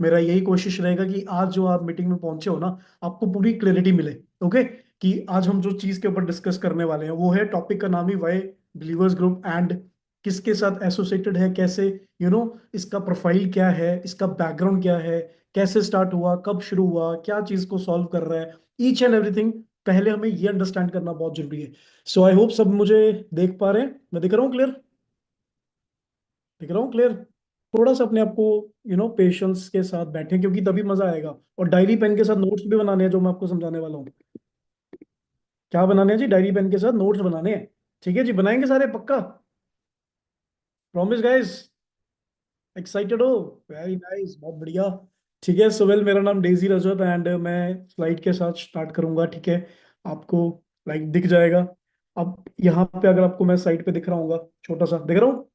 मेरा यही कोशिश रहेगा कि आज जो आप मीटिंग में पहुंचे हो ना, आपको पूरी क्लैरिटी मिले। ओके, कि आज हम जो चीज के ऊपर डिस्कस करने वाले हैं वो है, टॉपिक का नाम ही वाई बिलीवर्स ग्रुप एंड किसके साथ एसोसिएटेड है, कैसे इसका प्रोफाइल क्या है, इसका बैकग्राउंड क्या है, कैसे स्टार्ट हुआ, कब शुरू हुआ, क्या चीज को सॉल्व कर रहा है, ईच एंड एवरीथिंग। पहले हमें ये अंडरस्टैंड करना बहुत जरूरी है। सो आई होप सब मुझे देख पा रहे हैं, मैं दिख रहा हूँ क्लियर? दिख रहा हूँ क्लियर? थोड़ा सा अपने आप को पेशेंस के साथ बैठें, क्योंकि तभी मजा आएगा। और डायरी पेन के साथ नोट्स भी बनाने हैं जो मैं आपको समझाने वाला हूँ। क्या बनाने हैं जी? डायरी पेन के साथ नोट्स बनाने हैं। ठीक है जी, बनाएंगे सारे पक्का? Promise guys? एक्साइटेड हो? वेरी नाइस, बहुत बढ़िया। ठीक है, सो वेल, मेरा नाम डेजी रजत एंड मैं स्लाइड के साथ स्टार्ट करूंगा। ठीक है, आपको लाइक दिख जाएगा। अब यहाँ पे अगर आपको मैं साइड पे दिख रहा हूँ, छोटा सा दिख रहा हूँ?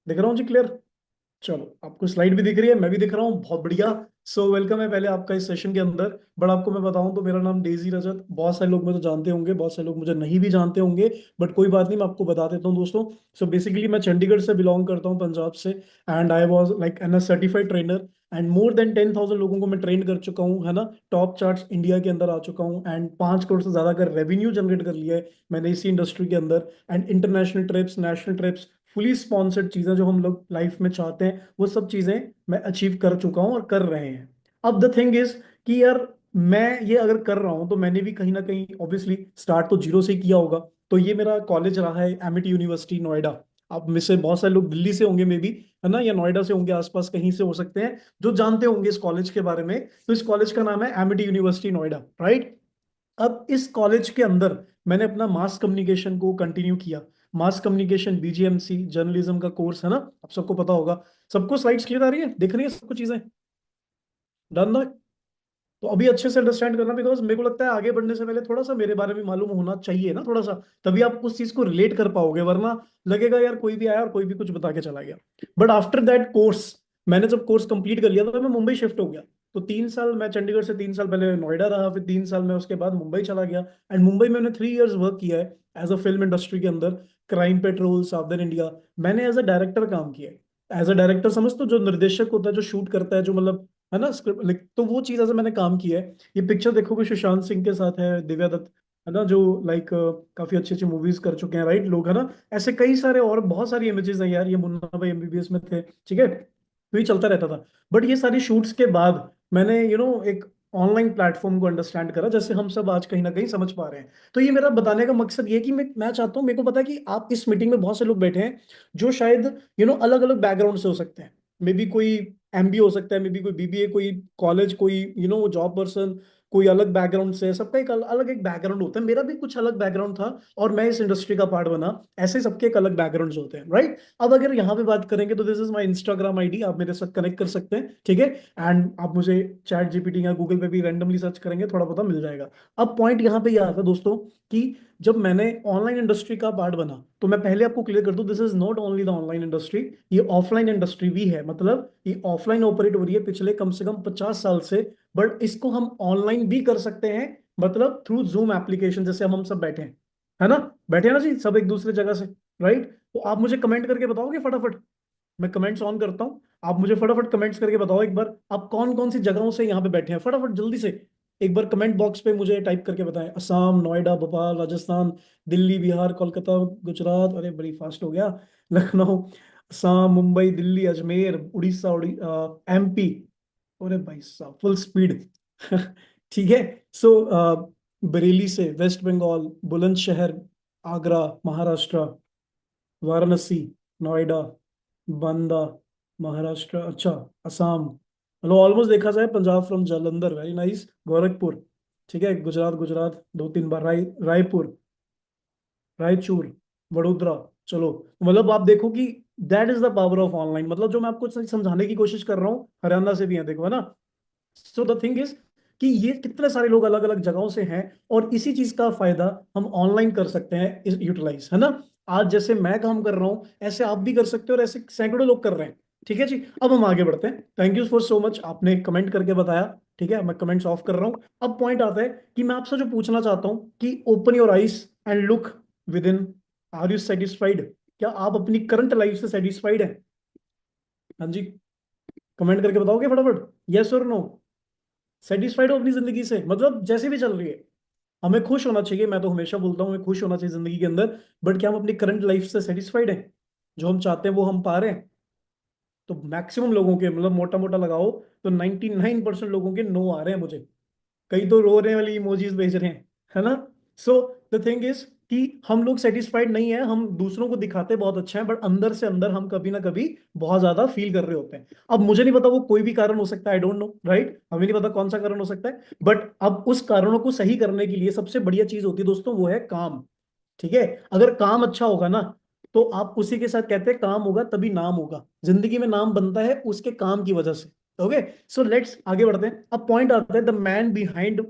दिख रहा हूँ जी क्लियर? चलो, आपको स्लाइड भी दिख रही है, मैं भी दिख रहा हूँ, बहुत बढ़िया। सो वेलकम है पहले आपका इस सेशन के अंदर। बट आपको मैं बताऊं तो मेरा नाम डेजी रजत, बहुत सारे लोग मुझे जानते होंगे, बहुत सारे लोग मुझे नहीं भी जानते होंगे। बट कोई बात नहीं, मैं आपको बता देता हूँ दोस्तों। सो बेसिकली मैं चंडीगढ़ से बिलोंग करता हूँ, पंजाब से। And I was like an certified trainer. And more than 10,000 लोगों को मैं ट्रेन कर चुका हूँ, है ना। टॉप चार्ट्स इंडिया के अंदर आ चुका हूँ एंड 5 करोड़ से ज्यादा का रेवेन्यू जनरेट कर लिया है मैंने इसी इंडस्ट्री के अंदर। And international trips, national trips, fully sponsored चीजें जो हम लोग लाइफ में चाहते हैं, वो सब चीजें मैं अचीव कर चुका हूं और कर रहे हैं। अब द थिंग इज कि यार, मैं ये अगर कर रहा हूं तो मैंने भी कहीं ना कहीं ऑब्वियसली स्टार्ट तो जीरो से ही किया होगा। तो ये मेरा कॉलेज रहा है, एमिटी यूनिवर्सिटी नोएडा। अब में से बहुत सारे लोग दिल्ली से होंगे मे बी, है ना, या नोएडा से होंगे, आसपास कहीं से हो सकते हैं जो जानते होंगे इस कॉलेज के बारे में। तो इस कॉलेज का नाम है एमिटी यूनिवर्सिटी नोएडा, राइट। अब इस कॉलेज के अंदर मैंने अपना मास कम्युनिकेशन को कंटिन्यू किया। मास कम्युनिकेशन, बीजीएमसी, जर्नलिज्म का कोर्स है ना, आप सबको पता होगा। सबको स्लाइड्स क्लियर आ रही है, दिख रही है सबको चीजें? डन ना? तो अभी अच्छे से अंडरस्टैंड करना, बिकॉज मेरे को लगता है आगे बढ़ने से पहले थोड़ा सा मेरे बारे में मालूम होना चाहिए ना, थोड़ा सा। तभी आप उस चीज को रिलेट कर पाओगे, वरना लगेगा यार कोई भी आया और कोई भी कुछ बता के चला गया। बट आफ्टर दैट कोर्स, मैंने जब कोर्स कंप्लीट कर लिया तो मैं मुंबई शिफ्ट हो गया। तो 3 साल मैं चंडीगढ़ से, 3 साल पहले नोएडा रहा, फिर 3 साल मैं उसके बाद मुंबई चला गया। एंड मुंबई में मैंने 3 इयर्स वर्क किया है एज अ फिल्म इंडस्ट्री के अंदर। क्राइम पेट्रोल, सावधान इंडिया। मैंने एज अ डायरेक्टर काम किया है। एज अ डायरेक्टर समझ, तो जो निर्देशक होता है, जो शूट करता है, जो मतलब, है ना, स्क्रिप्ट लिख, तो वो चीज ऐसे मैंने काम किया है। ये पिक्चर देखोगे सुशांत सिंह के साथ है, दिव्या दत्त, है ना, जो लाइक काफी अच्छी अच्छी मूवीज कर चुके हैं, राइट, लोग, है ना। ऐसे कई सारे और बहुत सारी इमेजेस हैं यार, ये मुन्ना भाई एमबीबीएस में थे, ठीक है, तो ये चलता रहता था। बट ये सारी शूट्स के बाद मैंने एक ऑनलाइन प्लेटफॉर्म को अंडरस्टैंड करा, जैसे हम सब आज कहीं ना कहीं समझ पा रहे हैं। तो ये मेरा बताने का मकसद ये है कि मैं चाहता हूँ, मेरे को पता है कि आप इस मीटिंग में बहुत से लोग बैठे हैं जो शायद अलग अलग बैकग्राउंड से हो सकते हैं। मे बी कोई एमबी हो सकता है, मे बी कोई बीबीए, कोई कॉलेज, कोई जॉब पर्सन, कोई अलग बैकग्राउंड से। सबका एक अलग एक बैकग्राउंड होता है, मेरा भी कुछ अलग बैकग्राउंड था और मैं इस इंडस्ट्री का पार्ट बना। ऐसे सबके एक अलग बैकग्राउंड्स होते हैं, राइट। अब अगर यहाँ पे बात करेंगे तो this is my Instagram ID, आप मेरे साथ कनेक्ट कर सकते हैं, ठीक है। एंड आप मुझे चैट जीपीटी या गूगल पे भी रैंडमली सर्च करेंगे, थोड़ा बहुत मिल जाएगा। अब पॉइंट यहाँ पे यह आता है दोस्तों कि जब मैंने ऑनलाइन इंडस्ट्री का पार्ट बना, तो मैं पहले आपको क्लियर कर दूं, this is not only the online industry, ये ऑफलाइन इंडस्ट्री भी है। मतलब ये ऑफलाइन ऑपरेट हो रही है पिछले कम से कम 50 साल से। बट इसको हम ऑनलाइन भी कर सकते हैं, मतलब थ्रू जूम एप्लीकेशन, जैसे हम सब बैठे हैं, है ना। बैठे हैं ना जी सब एक दूसरे जगह से, राइट। तो आप मुझे कमेंट करके बताओगे फटाफट? मैं कमेंट्स ऑन करता हूँ, आप मुझे फटाफट कमेंट्स करके बताओ एक बार, आप कौन कौन सी जगहों से यहाँ पे बैठे हैं, फटाफट जल्दी से। एक बार कमेंट बॉक्स पे मुझे टाइप करके बताएं, असम, नोएडा, भोपाल, राजस्थान, दिल्ली, बिहार, कोलकाता, गुजरात, अरे बड़ी फास्ट हो गया, लखनऊ, असम, मुंबई, दिल्ली, अजमेर, उड़ीसा, एमपी। अरे भाई साहब, फुल स्पीड। ठीक है। सो बरेली से, वेस्ट बंगाल, बुलंदशहर, आगरा, महाराष्ट्र, वाराणसी, नोएडा, बांदा, महाराष्ट्र, अच्छा, असम, मतलब ऑलमोस्ट देखा जाए Punjab from Jalandhar, very nice, Gorakhpur, ठीक है, गुजरात, गुजरात 2 3 बार, रायपुर, रायचूर, वडोदरा। चलो, मतलब आप देखो कि that is the power of online. मतलब जो मैं आपको समझाने की कोशिश कर रहा हूँ, हरियाणा से भी है, देखो, है ना। सो द थिंग इज कि ये कितने सारे लोग अलग अलग जगहों से हैं, और इसी चीज का फायदा हम ऑनलाइन कर सकते हैं, इस यूटिलाइज, है ना। आज जैसे मैं काम कर रहा हूं, ऐसे आप भी कर सकते हो, और ऐसे सैकड़ों लोग कर रहे हैं। ठीक है जी, अब हम आगे बढ़ते हैं। Thank you for so much, आपने कमेंट करके बताया। ठीक है, मैं कमेंट्स ऑफ कर रहा हूं। अब पॉइंट आता है कि मैं आपसे जो पूछना चाहता हूं कि open your eyes and look within, are you satisfied? क्या आप अपनी करंट लाइफ से सेटिस्फाइड हैं? हाँ जी। कमेंट करके बताओगे फटाफट, यस और नो। सेटिस्फाइड हो अपनी जिंदगी से, मतलब जैसे भी चल रही है। हमें खुश होना चाहिए, मैं तो हमेशा बोलता हूँ हमें खुश होना चाहिए जिंदगी के अंदर। बट क्या हम अपनी करंट लाइफ से सेटिस्फाइड हैं? जो हम चाहते हैं वो हम पा रहे हैं? तो मैक्सिमम लोगों के, मतलब मोटा मोटा लगाओ तो 99% लोगों के नो आ रहे हैं मुझे। कई तो रोने वाली इमोजीज भेज रहे हैं, है ना। सो द थिंग इज कि हम लोग सेटिस्फाइड नहीं है, हम दूसरों को दिखाते बहुत अच्छा है, बट अंदर से अंदर हम कभी ना कभी बहुत ज्यादा फील कर रहे होते हैं। अब मुझे नहीं पता वो कोई भी कारण हो सकता है, आई डोंट नो, राइट, हमें नहीं पता कौन सा कारण हो सकता है। बट अब उस कारणों को सही करने के लिए सबसे बढ़िया चीज होती है दोस्तों, वो है काम। ठीक है। अगर काम अच्छा होगा ना, तो आप उसी के साथ कहते हैं काम होगा तभी नाम होगा। जिंदगी में नाम बनता है उसके काम की वजह से। ओके। सो लेट्स आगे बढ़ते हैं। अब पॉइंट आता है the man behind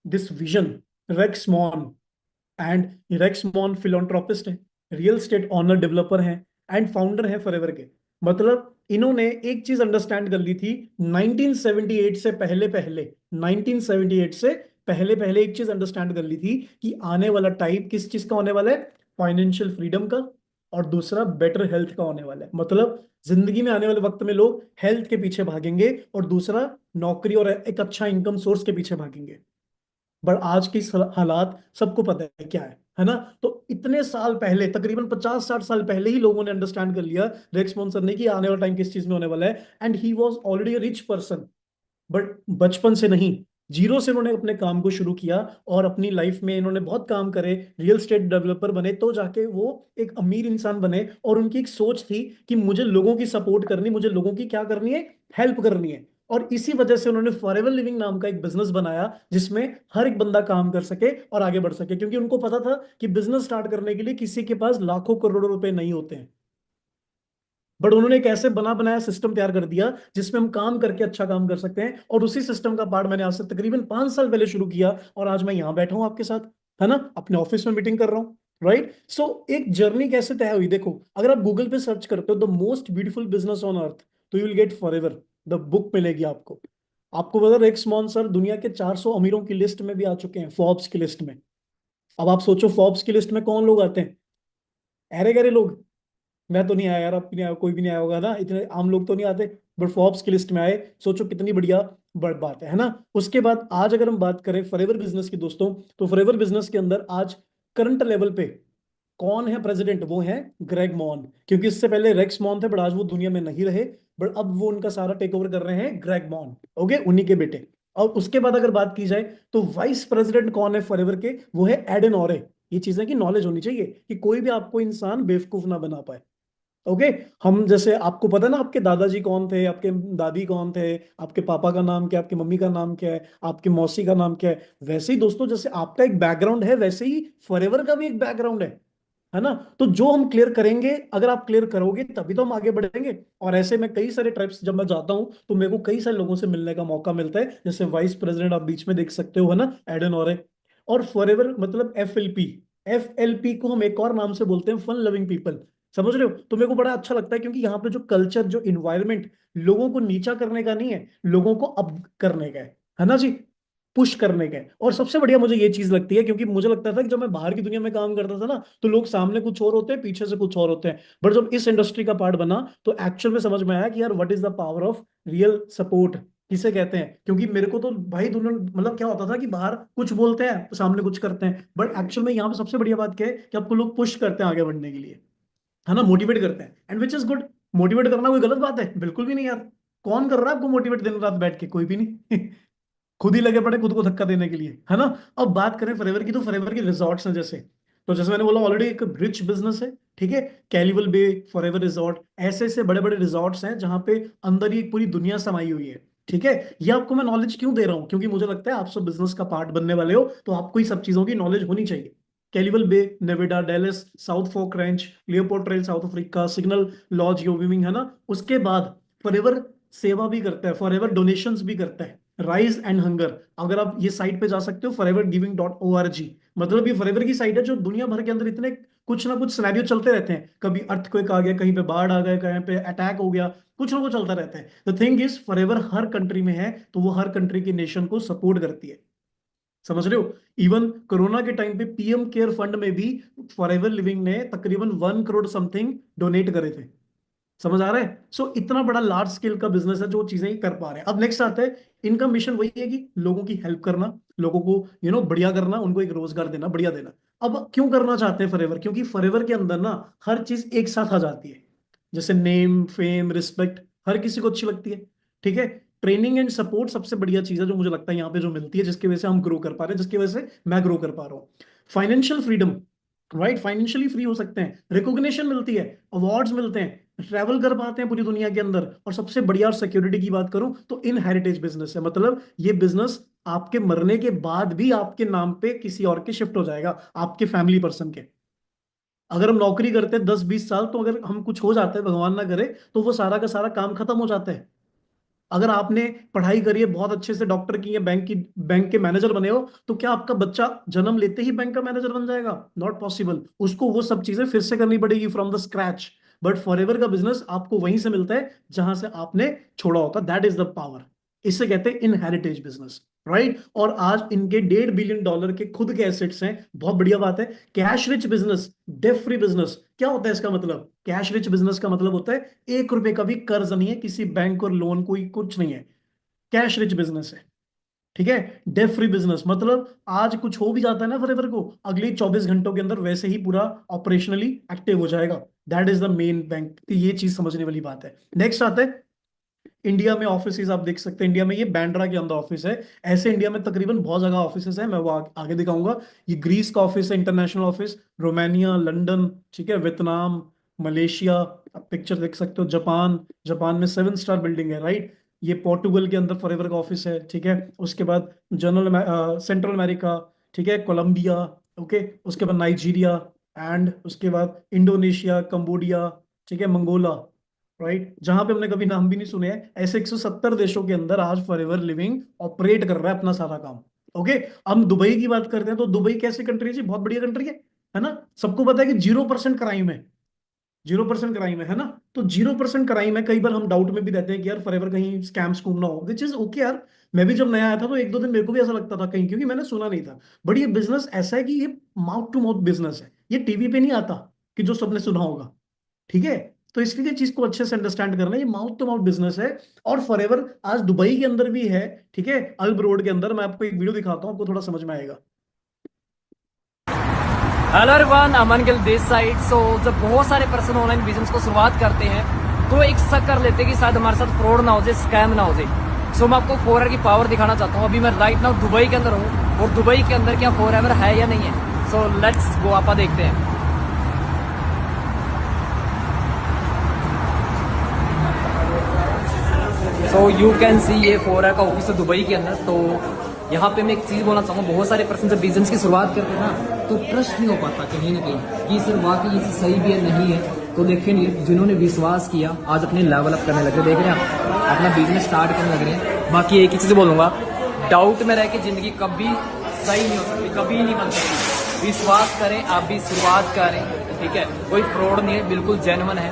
this vision, Rex Maughan. And Rex Maughan philanthropist है, रियल स्टेट ऑनर डेवलपर है, एंड फाउंडर है फॉरएवर के। मतलब इन्होंने एक चीज अंडरस्टैंड कर ली थी 1978 से पहले पहले, 1978 से पहले पहले एक चीज अंडरस्टैंड कर ली थी कि आने वाला टाइम किस चीज का होने वाला है, फाइनेंशियल फ्रीडम का, और दूसरा बेटर हेल्थ का होने वाला है। मतलब जिंदगी में आने वाले वक्त में लोग हेल्थ के पीछे भागेंगे, और दूसरा नौकरी और एक अच्छा इनकम सोर्स के पीछे भागेंगे। बट आज की हालात सबको पता है क्या है ना। तो इतने साल पहले, तकरीबन 50-60 साल पहले ही लोगों ने अंडरस्टैंड कर लिया, रेक्स मॉनसन ने, कि आने वाला टाइम किस चीज में होने वाला है। And he was already rich person. But बचपन से नहीं, जीरो से उन्होंने अपने काम को शुरू किया, और अपनी लाइफ में इन्होंने बहुत काम करे, रियल स्टेट डेवलपर बने, तो जाके वो एक अमीर इंसान बने। और उनकी एक सोच थी कि मुझे लोगों की सपोर्ट करनी, मुझे लोगों की क्या करनी है, हेल्प करनी है। और इसी वजह से उन्होंने फॉरएवर लिविंग नाम का एक बिजनेस बनाया, जिसमें हर एक बंदा काम कर सके और आगे बढ़ सके। क्योंकि उनको पता था कि बिजनेस स्टार्ट करने के लिए किसी के पास लाखों करोड़ों रुपए नहीं होते हैं, बट उन्होंने एक ऐसे बना बनाया सिस्टम तैयार कर दिया जिसमें हम काम करके अच्छा काम कर सकते हैं। और उसी सिस्टम का पार्ट मैंने आज से तकरीबन 5 साल पहले शुरू किया, और आज मैं यहाँ बैठा हूँ आपके साथ, है ना, अपने ऑफिस में मीटिंग कर रहा हूँ। राइट। सो एक जर्नी कैसे तय हुई, देखो, अगर आप गूगल पे सर्च करते हो the most beautiful business on earth, तो you will get Forever, the book मिलेगी आपको। आपको पता, रेक्स मॉन सर दुनिया के 400 अमीरों की लिस्ट में भी आ चुके हैं, फोर्ब्स की लिस्ट में। अब आप सोचो फोर्ब्स की लिस्ट में कौन लोग आते हैं, अरे गहरे लोग। मैं तो नहीं आया यार, अब भी नहीं आया, कोई भी नहीं आया होगा ना, इतने आम लोग तो नहीं आते। बट फोर्ब्स की लिस्ट में आए, सोचो कितनी बढ़िया बड़ बात है ना। उसके बाद आज अगर हम बात करें फॉरएवर बिजनेस की दोस्तों, तो फॉरएवर बिजनेस के अंदर आज करंट लेवल पे कौन है प्रेसिडेंट, वो है ग्रेग मॉन। क्योंकि इससे पहले रेक्स मॉन थे, बट आज वो दुनिया में नहीं रहे। बट अब वो उनका सारा टेक ओवर कर रहे हैं ग्रेग मॉन। ओके, उन्हीं के बेटे। और उसके बाद अगर बात की जाए, तो वाइस प्रेसिडेंट कौन है फॉरएवर के, वो है एडन ऑरे। ये चीजें की नॉलेज होनी चाहिए कि कोई भी आपको इंसान बेवकूफ ना बना पाए। ओके। हम जैसे, आपको पता ना आपके दादाजी कौन थे, आपके दादी कौन थे, आपके पापा का नाम क्या है, आपकी मम्मी का नाम क्या है, आपकी मौसी का नाम क्या है, वैसे ही दोस्तों जैसे आपका एक बैकग्राउंड है, वैसे ही फॉरएवर का भी एक बैकग्राउंड है ना। तो जो हम क्लियर करेंगे, अगर आप क्लियर करोगे तभी तो हम आगे बढ़ेंगे। और ऐसे में कई सारे ट्रिप्स जब मैं जाता हूं, तो मेरे को कई सारे लोगों से मिलने का मौका मिलता है, जैसे वाइस प्रेसिडेंट आप बीच में देख सकते हो, है ना, एडन और। और फॉरएवर मतलब FLP, FLP को हम एक और नाम से बोलते हैं फन लविंग पीपल। समझ रहे हो। तो मेरे को बड़ा अच्छा लगता है, क्योंकि यहाँ पे जो कल्चर, जो इन्वायरमेंट, लोगों को नीचा करने का नहीं है, लोगों को अप करने का है ना जी, पुश करने का है। और सबसे बढ़िया मुझे ये चीज लगती है, क्योंकि मुझे लगता था कि जब मैं बाहर की दुनिया में काम करता था ना, तो लोग सामने कुछ और होते हैं, पीछे से कुछ और होते हैं। बट जब इस इंडस्ट्री का पार्ट बना, तो एक्चुअल में समझ में आया कि यार what is the power of real support किसे कहते हैं। क्योंकि मेरे को तो भाई दुनिया, मतलब क्या होता था कि बाहर कुछ बोलते हैं, सामने कुछ करते हैं, बट एक्चुअल में यहाँ पे सबसे बढ़िया बात क्या है कि आपको लोग पुश करते हैं आगे बढ़ने के लिए, है ना, मोटिवेट करते हैं, and which is good. Motivate करना कोई गलत बात है? बिल्कुल भी नहीं यार। कौन कर रहा है आपको मोटिवेट दिन रात बैठ के? कोई भी नहीं। खुद ही लगे पड़े खुद को धक्का देने के लिए, है ना। अब बात करें फॉरएवर की, तो फॉरएवर के रिजॉर्ट्स हैं जैसे, तो जैसे मैंने बोला ऑलरेडी एक रिच बिजनेस है। ठीक है। कैलिवल बे, फॉरएवर रिजॉर्ट, ऐसे ऐसे बड़े बड़े रिजॉर्ट्स हैं जहां पे अंदर ही पूरी दुनिया समाई हुई है। ठीक है। ये आपको मैं नॉलेज क्यों दे रहा हूँ, क्योंकि मुझे लगता है आप सब बिजनेस का पार्ट बनने वाले हो, तो आपको ही सब चीजों की नॉलेज होनी चाहिए। Callville Bay, Nevada, Dallas, South Fork Ranch, Leopard Trail South Africa, Signal Lodge Wyoming, है ना। उसके बाद फॉरएवर सेवा भी करता है, फॉरएवर डोनेशंस भी करता है, राइज एंड हंगर। अगर आप ये साइट पे जा सकते हो forevergiving.org। मतलब ये फॉरएवर की साइट है, जो दुनिया भर के अंदर इतने कुछ ना कुछ सिनेरियो चलते रहते हैं, कभी अर्थक्वेक आ गया, कहीं पे बाढ़ आ गया, कहीं पे अटैक हो गया, कुछ ना कुछ चलता रहता है। The thing is forever her country में है, तो वो हर कंट्री की नेशन को सपोर्ट करती है। समझ रहे हो। इवन कोरोना के टाइम पे PM केयर फंड में भी फॉरएवर लिविंग ने तकरीबन 1 करोड़ समथिंग डोनेट करे थे। समझ आ रहा है? सो इतना बड़ा लार्ज स्केल का बिजनेस है जो चीजें ये कर पा रहे हैं। अब नेक्स्ट आता है, इनका मिशन वही है कि लोगों की हेल्प करना, लोगों को बढ़िया करना, उनको एक रोजगार देना, बढ़िया देना। अब क्यों करना चाहते हैं फॉरएवर? क्योंकि फॉरएवर के अंदर ना हर चीज एक साथ आ जाती है, जैसे नेम, फेम, रिस्पेक्ट, हर किसी को अच्छी लगती है। ठीक है, ट्रेनिंग एंड सपोर्ट सबसे बढ़िया चीज है जो मुझे लगता है यहाँ पे जो मिलती है, जिसकी वजह से हम ग्रो कर पा रहे हैं, जिसकी वजह से मैं ग्रो कर पा रहा हूँ। Financial freedom, right, financially free हो सकते हैं, रिकॉग्निशन मिलती है, अवार्ड्स मिलते हैं, ट्रैवल कर पाते हैं पूरी दुनिया के अंदर, और सबसे बढ़िया और सिक्योरिटी की बात करूं तो इन हेरिटेज बिजनेस है, मतलब ये बिजनेस आपके मरने के बाद भी आपके नाम पे किसी और के शिफ्ट हो जाएगा, आपके फैमिली पर्सन के। अगर हम नौकरी करते हैं 10-20 साल, तो अगर हम कुछ हो जाता है, भगवान ना करे, तो वो सारा का सारा काम खत्म हो जाता है। अगर आपने पढ़ाई करी है बहुत अच्छे से, डॉक्टर की है, बैंक के मैनेजर बने हो, तो क्या आपका बच्चा जन्म लेते ही बैंक का मैनेजर बन जाएगा? नॉट पॉसिबल, उसको वो सब चीजें फिर से करनी पड़ेगी from the scratch. But forever का बिजनेस आपको वहीं से मिलता है जहां से आपने छोड़ा होता, दैट इज द पावर। इसे कहते हैं इनहेरिटेज बिजनेस, राइट। और आज इनके $1.5 बिलियन के खुद के एसेट्स हैं, बहुत बढ़िया बात है। Cash rich business, debt free business, क्या होता है इसका मतलब? कैश रिच बिजनेस का मतलब होता है 1 रुपए का भी कर्ज नहीं है किसी बैंक और लोन, कोई कुछ नहीं है, कैश रिच बिजनेस है। ठीक है, डेट फ्री बिजनेस मतलब आज कुछ हो भी जाता है ना फॉरएवर को, अगले 24 घंटों के अंदर वैसे ही पूरा ऑपरेशनली एक्टिव हो जाएगा। That is the main bank, ये चीज समझने वाली बात है। नेक्स्ट आता है, इंडिया में ऑफिस आप देख सकते हैं, इंडिया में ये बैंड्रा के अंदर ऑफिस है। ऐसे इंडिया में तकरीबन बहुत जगह ऑफिस है, मैं वो आगे दिखाऊंगा। ये ग्रीस का ऑफिस है, इंटरनेशनल ऑफिस, रोमानिया, लंदन, ठीक है, वियतनाम, मलेशिया, आप पिक्चर देख सकते हो, जापान, जापान में 7 स्टार बिल्डिंग है, राइट। ये पोर्टुगल के अंदर फॉरएवर का ऑफिस है, ठीक है। उसके बाद सेंट्रल अमेरिका, ठीक है, कोलंबिया, ओके। उसके बाद नाइजीरिया, एंड उसके बाद इंडोनेशिया, कंबोडिया, ठीक है, मंगोला, राइट, जहां पे हमने कभी नाम भी नहीं सुने हैं, ऐसे 170 देशों के अंदर आज फॉरएवर लिविंग ऑपरेट कर रहा है अपना सारा काम। ओके, हम दुबई की बात करते हैं, तो दुबई कैसी कंट्री है जी? बहुत बढ़िया कंट्री है ना? सबको पता है कि 0% क्राइम है, 0% क्राइम है ना? तो 0% क्राइम है, कई बार हम डाउट में भी रहते हैं कि यार फॉरएवर कहीं स्कैम स्कूम ना हो, विच इज ओके यार। मैं भी जब नया आया था तो 1-2 दिन मेरे को भी ऐसा लगता था कहीं, क्योंकि मैंने सुना नहीं था। बट ये बिजनेस ऐसा है कि ये माउथ टू माउथ बिजनेस है, ये टीवी पे नहीं आता कि जो सबने सुना होगा। ठीक है, तो इसलिए चीज को अच्छे से अंडरस्टैंड करना, ये माउथ टू माउथ बिजनेस है। और फॉरएवर आज दुबई के अंदर भी है, ठीक है, अल्ब रोड के अंदर। मैं आपको एक वीडियो दिखाता हूँ, आपको थोड़ा समझ में आएगा। Hello everyone, Aman Gill this side. So जब बहुत सारे पर्सन ऑनलाइन बिजनेस को शुरुआत करते हैं तो एक शक कर लेते हैं कि शायद हमारे साथ फ्रॉड ना हो जाए, स्कैम ना हो जाए। सो मैं आपको फॉरएवर की पावर दिखाना चाहता हूँ। अभी मैं राइट नाउ दुबई के अंदर हूँ और दुबई के अंदर क्या फॉरएवर है या नहीं है। सो लेट्स गो, आप देखते हैं। सो यू कैन सी ये फॉरएवर का ऑफिस है दुबई के अंदर। तो यहाँ पे मैं एक चीज बोलना चाहूंगा, बहुत सारे पर्सन जब बिजनेस की शुरुआत करते हैं ना तो ट्रस्ट नहीं हो पाता कहीं ना कहीं कि सर वाकई ये चीज सही भी है नहीं है। तो देखिए जिन्होंने विश्वास किया आज अपने लेवल अप करने लगे, देख रहे हैं आप, अपना बिजनेस स्टार्ट करने लग रहे हैं। बाकी एक ही चीज बोलूंगा, डाउट में रह के जिंदगी कभी सही नहीं हो सकती, कभी नहीं बन सकती। विश्वास करें, आप भी शुरुआत करें, ठीक है, कोई फ्रॉड नहीं है, बिल्कुल जेन्युइन है।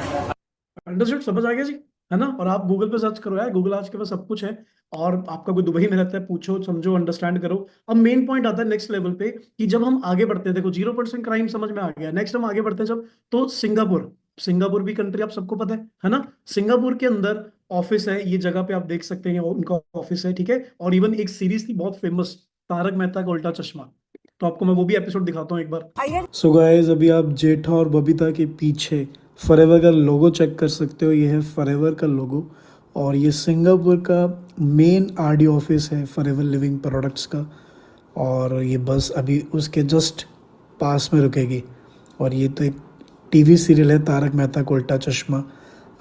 अंडरस्टूड, समझ आ गया जी, है ना? और आप गूगल पे सर्च करो यार, गूगल आज के पास सब कुछ है। और आपका कोई दुबई में रहता है, पूछो, समझो, अंडरस्टैंड करो। अब मेन पॉइंट आता है नेक्स्ट लेवल पे, कि जब हम आगे बढ़ते हैं, देखो 0% क्राइम समझ में आ गया, नेक्स्ट हम आगे बढ़ते हैं जब, तो सिंगापुर, सिंगापुर भी कंट्री आप सबको पता है ना? सिंगापुर के अंदर ऑफिस है, ये जगह पे आप देख सकते हैं, उनका ऑफिस है, ठीक है। और इवन एक सीरीज थी बहुत फेमस, तारक मेहता का उल्टा चश्मा, तो आपको मैं वो भी एपिसोड दिखाता हूँ एक बार। सो गाइस, अभी आप जेठा और बबीता के पीछे फॉरएवर का लोगो चेक कर सकते हो, ये है फॉरएवर का लोगो। और ये सिंगापुर का मेन आरडी ऑफिस है फॉरएवर लिविंग प्रोडक्ट्स का। और ये बस अभी उसके जस्ट पास में रुकेगी। और ये तो एक टीवी सीरियल है, तारक मेहता का उल्टा चश्मा।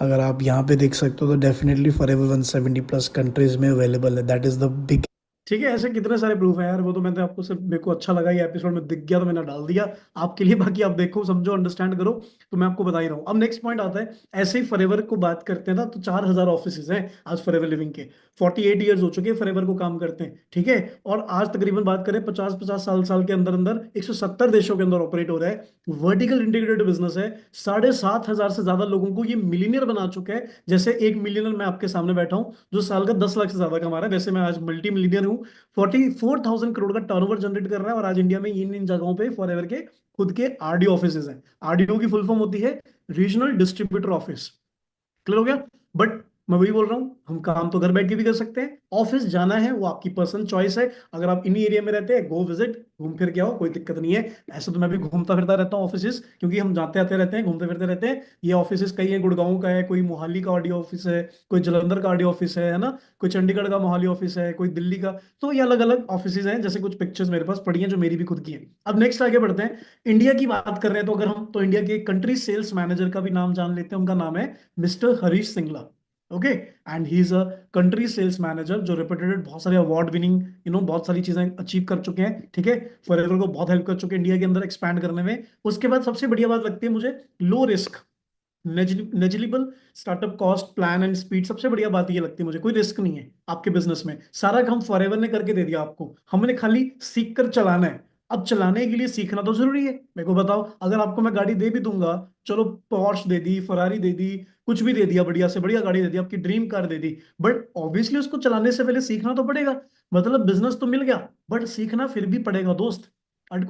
अगर आप यहाँ पे देख सकते हो तो डेफिनेटली फॉरएवर 170+ कंट्रीज में अवेलेबल है, दैट इज द बिग। ठीक है, ऐसे कितने सारे प्रूफ है यार, वो तो मैंने आपको सिर्फ, मेरे को अच्छा लगा ये एपिसोड में दिख गया तो मैंने डाल दिया आपके लिए। बाकी आप देखो, समझो, अंडरस्टैंड करो, तो मैं आपको बता ही रहा हूँ। अब नेक्स्ट पॉइंट आता है, ऐसे ही फॉरएवर को बात करते हैं ना, तो 4,000 ऑफिस हैं आज फॉरएवर लिविंग के। 48 ईयर्स हो चुके हैं फॉरएवर को काम करते हैं, ठीक है। और आज तकरीबन बात करें 50-50 साल साल के अंदर अंदर 170 देशों के अंदर ऑपरेट हो रहा है। वर्टिकल इंटीग्रेटेड बिजनेस है, 7,500 से ज्यादा लोगों को ये मिलीनियर बना चुका है। जैसे एक मिलीनियर मैं आपके सामने बैठा हूँ जो साल का 10 लाख से ज्यादा कमा रहा है, वैसे मैं आज मल्टी मिलीनियर हूँ। 44,000 करोड़ का टर्नओवर जनरेट कर रहा है। और आज इंडिया में इन इन जगहों पे फॉरएवर के खुद के आरडीओ ऑफिस हैं। आरडीओ की फुल फॉर्म होती है रीजनल डिस्ट्रीब्यूटर ऑफिस, क्लियर हो गया? बट मैं वही बोल रहा हूँ, हम काम तो घर बैठ के भी कर सकते हैं, ऑफिस जाना है वो आपकी पर्सनल चॉइस है। अगर आप इन्हीं एरिया में रहते हैं, गो विजिट, घूम फिर के आओ, कोई दिक्कत नहीं है। ऐसे तो मैं भी घूमता फिरता रहता हूँ ऑफिस, क्योंकि हम जाते आते रहते हैं, घूमते फिरते रहते हैं। ये ऑफिस कई है, गुड़गांव का है, कोई मोहाली का ऑडियो ऑफिस है, कोई जलंधर का ऑडियो ऑफिस है ना, कोई चंडीगढ़ का मोहाली ऑफिस है, कोई दिल्ली का। तो ये अलग अलग ऑफिस हैं, जैसे कुछ पिक्चर्स मेरे पास पड़ी हैं जो मेरी भी खुद की है। अब नेक्स्ट आगे बढ़ते हैं। इंडिया की बात कर रहे हैं तो अगर हम तो इंडिया के कंट्री सेल्स मैनेजर का भी नाम जान लेते हैं। उनका नाम है mister Harish Singla. Okay, and he is a country sales manager जो रेपुटेड, बहुत सारे अवार्ड विनिंग, बहुत सारी चीजें अचीव कर चुके हैं। ठीक है, फॉरएवर को बहुत हेल्प कर चुके हैं इंडिया के अंदर एक्सपैंड करने में। उसके बाद सबसे बढ़िया बात लगती है मुझे, low risk negligible startup cost plan and speed. सबसे बढ़िया बात ये लगती है मुझे, कोई रिस्क नहीं है आपके बिजनेस में, सारा काम फॉरएवर ने करके दे दिया आपको, हमने खाली सीख कर चलाना है। अब चलाने के लिए सीखना तो जरूरी है। मेरे को बताओ, अगर आपको मैं गाड़ी दे भी दूंगा, चलो पॉर्श दे दी, फरारी दे दी, कुछ भी दे दिया, बढ़िया से बढ़िया गाड़ी दे दी, आपकी dream car they the, but obviously उसको चलाने से पहले सीखना तो पड़ेगा। मतलब बिजनेस तो मिल गया, बट सीखना फिर भी पड़ेगा दोस्त।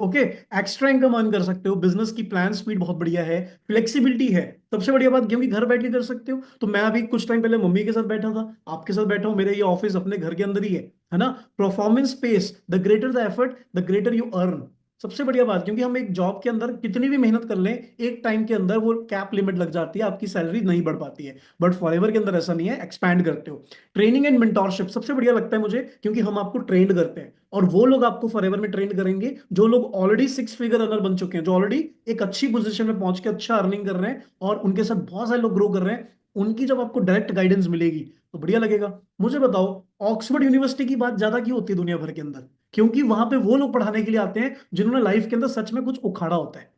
ओके, एक्स्ट्रा इनकम अर्न कर सकते हो, बिजनेस की प्लान स्पीड बहुत बढ़िया है, फ्लेक्सिबिलिटी है। सबसे बढ़िया बात, क्योंकि घर बैठ के कर सकते हो। तो मैं अभी कुछ टाइम पहले मम्मी के साथ बैठा था, आपके साथ बैठा हूं, मेरे ये ऑफिस अपने घर के अंदर ही है ना। Performance pays, the greater the effort the greater you earn. सबसे बढ़िया बात, क्योंकि हम एक जॉब के अंदर कितनी भी मेहनत कर लें, एक टाइम के अंदर वो कैप लिमिट लग जाती है, आपकी सैलरी नहीं बढ़ पाती है। बट फॉरएवर के अंदर ऐसा नहीं है, एक्सपैंड करते हो। ट्रेनिंग एंड मेंटोरशिप सबसे बढ़िया लगता है मुझे, क्योंकि हम आपको ट्रेंड करते हैं, और वो लोग आपको फॉरएवर में ट्रेंड करेंगे जो लोग ऑलरेडी सिक्स फिगर अर्नर बन चुके हैं, जो ऑलरेडी एक अच्छी पोजीशन में पहुंच के अच्छा अर्निंग कर रहे हैं, और उनके साथ बहुत सारे लोग ग्रो कर रहे हैं। उनकी जब आपको डायरेक्ट गाइडेंस मिलेगी तो बढ़िया लगेगा। मुझे बताओ, ऑक्सफोर्ड यूनिवर्सिटी की बात ज्यादा क्यों होती है दुनिया भर के अंदर? क्योंकि वहां पे वो लोग पढ़ाने के लिए आते हैं जिन्होंने लाइफ के अंदर सच में कुछ उखाड़ा होता है।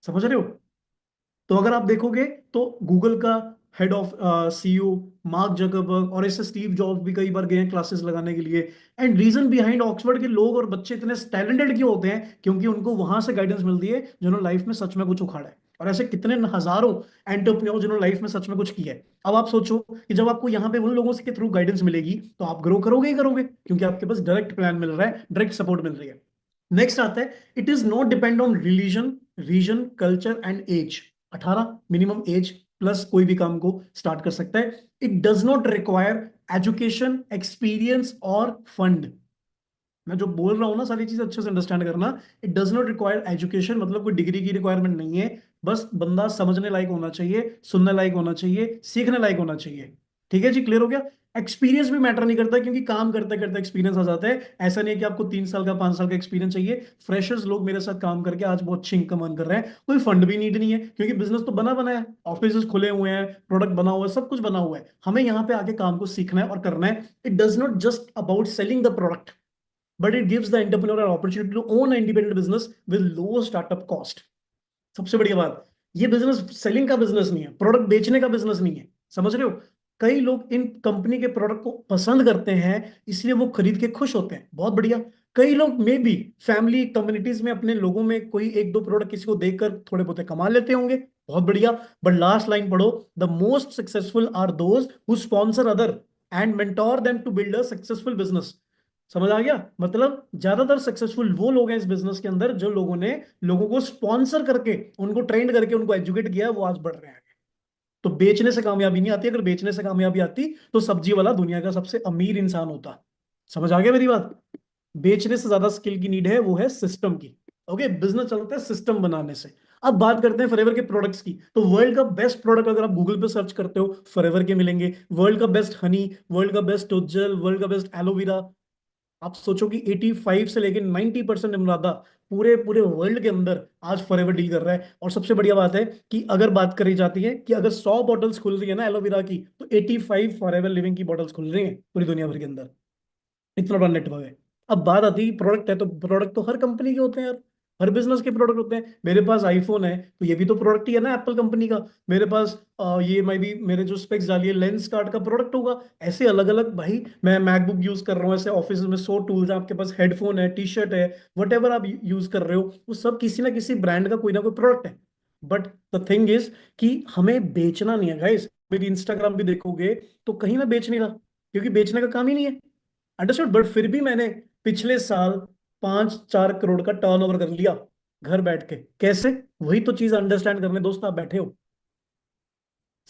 समझ रहे हो? तो अगर आप देखोगे तो गूगल का head of CEO mark Zuckerberg और ऐसे स्टीव जॉब्स भी कई बार गए हैं क्लासेस लगाने के लिए। एंड रीजन बिहाइंड ऑक्सफोर्ड के लोग और बच्चे इतने टैलेंटेड क्यों होते हैं? क्योंकि उनको वहां से गाइडेंस मिलती है जिन्होंने लाइफ में सच में कुछ उखाड़ा है। और ऐसे कितने हजारों एंटरप्रेन्योर जिन्होंने लाइफ में सच में कुछ किया है। अब आप सोचो कि जब आपको यहाँ पे उन लोगों से के थ्रू गाइडेंस मिलेगी तो आप ग्रो करोगे ही करोगे, क्योंकि आपके पास डायरेक्ट प्लान मिल रहा है, डायरेक्ट सपोर्ट मिल रही है। नेक्स्ट आता है, it is not depend on religion, region, culture and age. 18 minimum age plus कोई भी काम को स्टार्ट कर सकता है। It does not require education, experience और फंड। मैं जो बोल रहा हूं ना, सारी चीजें अच्छे से अंडरस्टैंड करना। It does not require education, मतलब कोई डिग्री की रिक्वायरमेंट नहीं है। बस बंदा समझने लायक होना चाहिए, सुनने लायक होना चाहिए, सीखने लायक होना चाहिए। ठीक है जी, क्लियर हो गया? एक्सपीरियंस भी मैटर नहीं करता, क्योंकि काम करते करते एक्सपीरियंस आ जाता है। ऐसा नहीं है कि आपको 3 साल का 5 साल का एक्सपीरियंस चाहिए। फ्रेशर्स लोग मेरे साथ काम करके आज बहुत अच्छी इनकम अर्न कर रहे हैं, कोई फंड भी नीड नहीं है, क्योंकि बिजनेस तो बना बना है, ऑफिस खुले हुए हैं, प्रोडक्ट बना हुआ है, सब कुछ बना हुआ है। हमें यहाँ पे आके काम को सीखना है और करना है। It does not just about selling the product, but it gives the entrepreneur an opportunity to own an independent business with low startup cost. सबसे बढ़िया बात, ये बिजनेस सेलिंग का बिजनेस नहीं है, प्रोडक्ट बेचने का बिजनेस नहीं है। समझ रहे हो? कई लोग इन कंपनी के प्रोडक्ट को पसंद करते हैं, इसलिए वो खरीद के खुश होते हैं, बहुत बढ़िया। कई लोग में भी फैमिली कम्युनिटीज में अपने लोगों में कोई एक दो प्रोडक्ट किसी को देखकर थोड़े बहुत कमा लेते होंगे, बहुत बढ़िया। बट लास्ट लाइन पढ़ो, the most successful are those who sponsor other and mentor them to build a successful business. समझ आ गया? मतलब ज्यादातर सक्सेसफुल वो लोग हैं इस बिजनेस के अंदर जो लोगों ने लोगों को स्पॉन्सर करके, उनको ट्रेंड करके, उनको एजुकेट किया, वो आज बढ़ रहे हैं। तो बेचने से कामयाबी नहीं आती, अगर बेचने से कामयाबी आती तो सब्जी वाला दुनिया का सबसे अमीर इंसान होता। समझ आ गया मेरी बात? बेचने से ज्यादा स्किल की नीड है, वो है सिस्टम की। ओके, बिजनेस चलता है सिस्टम बनाने से। अब बात करते हैं फॉरएवर के प्रोडक्ट्स की। तो वर्ल्ड का बेस्ट प्रोडक्ट अगर आप गूगल पे सर्च करते हो, फॉरएवर के मिलेंगे। वर्ल्ड का बेस्ट हनी, वर्ल्ड का बेस्ट उज्जल, वर्ल्ड का बेस्ट एलोवेरा। आप सोचो कि 85 से लेकर 90% इमरादा पूरे पूरे वर्ल्ड के अंदर आज फॉरएवर डील कर रहा है। और सबसे बढ़िया बात है कि अगर बात करी जाती है कि अगर 100 बॉटल्स खुल रही है ना एलोवेरा की, तो 85 फॉरएवर लिविंग की बॉटल्स खुल रही हैं पूरी दुनिया भर के अंदर। इतना बड़ा नेटवर्क है। अब बात आती है प्रोडक्ट है, तो प्रोडक्ट तो हर कंपनी के होते हैं यार, हर बिजनेस के प्रोडक्ट होते हैं। मेरे पास आईफोन है तो ये भी तो प्रोडक्ट ही है ना, एप्पल कंपनी का। मेरे पास ये मैं भी, मेरे जो स्पेक्स डाली है लेंस कार्ड का प्रोडक्ट होगा। ऐसे अलग अलग भाई, मैं मैकबुक यूज कर रहा हूँ, ऐसे ऑफिस में 100 टूल्स हैं, आपके पास हेडफोन है, टी शर्ट है, वट एवर आप यूज कर रहे हो, वो सब किसी ना किसी ब्रांड का कोई ना कोई प्रोडक्ट है। बट द थिंग इज कि हमें बेचना नहीं है गाइस। मेरी इंस्टाग्राम भी देखोगे तो कहीं मैं बेच नहीं रहा, क्योंकि बेचने का काम ही नहीं है। अंडरस्टूड? बट फिर भी मैंने पिछले साल 5-4 करोड़ का टर्नओवर कर लिया घर बैठ के। कैसे? वही तो चीज अंडरस्टैंड करने दोस्त आप बैठे हो।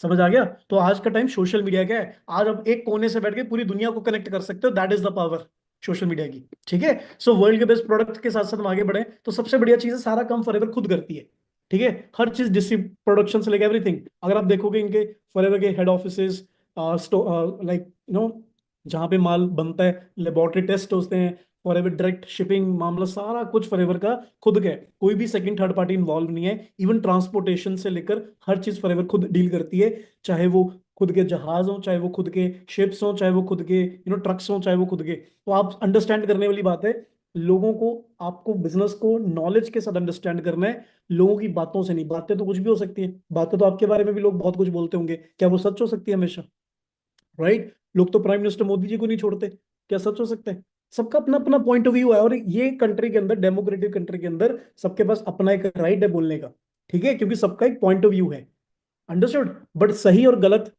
समझ आ गया? तो आज का टाइम सोशल मीडिया का है। आज आप एक कोने से बैठ के पूरी दुनिया को कनेक्ट कर सकते हो, that is the power social media की। ठीक है, सो वर्ल्ड के बेस्ट प्रोडक्ट के साथ साथ हम आगे बढ़े तो सबसे बढ़िया चीज है, सारा काम फॉरएवर खुद करती है। ठीक है, हर चीज डिस्ट्रीब्यूट प्रोडक्शन से लेकर एवरीथिंग। अगर आप देखोगे इनके फॉरएवर के हेड ऑफिसेज, लाइक जहाँ पे माल बनता है, लेबोरेटरी टेस्ट होते हैं, फॉरएवर डायरेक्ट शिपिंग मामला सारा कुछ फॉरएवर का खुद का है। कोई भी सेकंड थर्ड पार्टी इन्वॉल्व नहीं है। इवन ट्रांसपोर्टेशन से लेकर हर चीज फॉरएवर खुद डील करती है। चाहे वो खुद के जहाज हो, चाहे वो खुद के शिप्स हो, चाहे वो खुद के ट्रक्स हो, चाहे वो खुद के। तो आप अंडरस्टैंड करने वाली बात है, लोगों को, आपको बिजनेस को नॉलेज के साथ अंडरस्टैंड करना है, लोगों की बातों से नहीं। बातें तो कुछ भी हो सकती है, बातें तो आपके बारे में भी लोग बहुत कुछ बोलते होंगे, क्या वो सच हो सकती है हमेशा? राइट? लोग तो प्राइम मिनिस्टर मोदी जी को नहीं छोड़ते, क्या सच हो सकता है? सबका अपना अपना पॉइंट ऑफ व्यू है, और ये कंट्री के अंदर, डेमोक्रेटिक कंट्री के अंदर, सबके पास अपना एक राइट है बोलने का। ठीक है, क्योंकि सबका एक पॉइंट ऑफ व्यू है। अंडरस्टूड? बट सही और गलत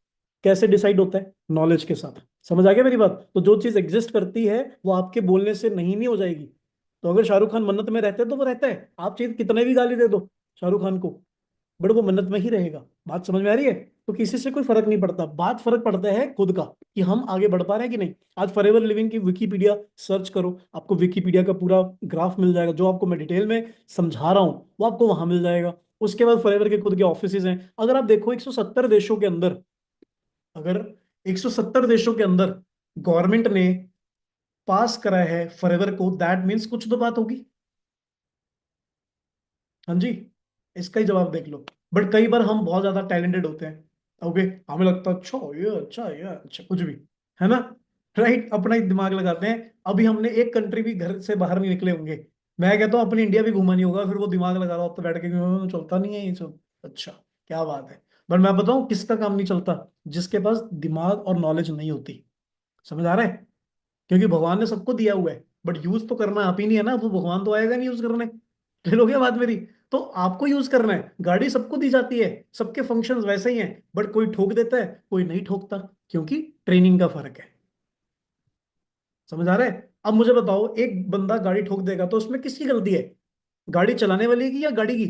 कैसे डिसाइड होता है? नॉलेज के साथ। समझ आ गया मेरी बात? तो जो चीज एग्जिस्ट करती है वो आपके बोलने से नहीं हो जाएगी। तो अगर शाहरुख खान मन्नत में रहते हैं तो वो रहता है, आप चाहे कितने भी गाली दे दो शाहरुख खान को, बट वो मन्नत में ही रहेगा। बात समझ में आ रही है? तो किसी से कोई फर्क नहीं पड़ता, बात फर्क पड़ता है खुद का, कि हम आगे बढ़ पा रहे हैं कि नहीं। आज फॉरएवर लिविंग की विकीपीडिया सर्च करो, आपको विकीपीडिया का पूरा ग्राफ मिल जाएगा। जो आपको मैं डिटेल में समझा रहा हूं वो आपको वहां मिल जाएगा। उसके बाद फॉरएवर के खुद के ऑफिसेज हैं। अगर आप देखो 170 देशों के अंदर, अगर 170 देशों के अंदर गवर्नमेंट ने पास करा है फॉरएवर को, दैट मीन्स कुछ तो बात होगी। हाँ जी, इसका ही जवाब देख लो। बट कई बार हम बहुत ज्यादा टैलेंटेड होते हैं, ओके, हमें लगता है अच्छा ये अच्छा ये अच्छा कुछ भी, है ना? राइट, अपना ही दिमाग लगाते हैं। अभी हमने एक कंट्री भी घर से बाहर नहीं निकले होंगे, मैं कहता हूँ अपनी इंडिया भी घूमा नहीं होगा, फिर वो दिमाग लगा रहा होता बैठ के कि चलता नहीं है ये सब। अच्छा, क्या बात है। बट मैं बताऊं किसका काम नहीं चलता? जिसके पास दिमाग और नॉलेज नहीं होती। समझ आ रहा है? क्योंकि भगवान ने सबको दिया हुआ है, बट यूज तो करना आप ही नहीं है ना, वो भगवान तो आएगा नहीं यूज करने। ले लो क्या बात मेरी? तो आपको यूज करना है। गाड़ी सबको दी जाती है, सबके फंक्शंस वैसे ही हैं, बट कोई ठोक देता है, कोई नहीं ठोकता, क्योंकि ट्रेनिंग का फर्क है। समझ आ रहा है? अब मुझे बताओ, एक बंदा गाड़ी ठोक देगा तो उसमें किसकी गलती है? गाड़ी चलाने वाले की या गाड़ी की?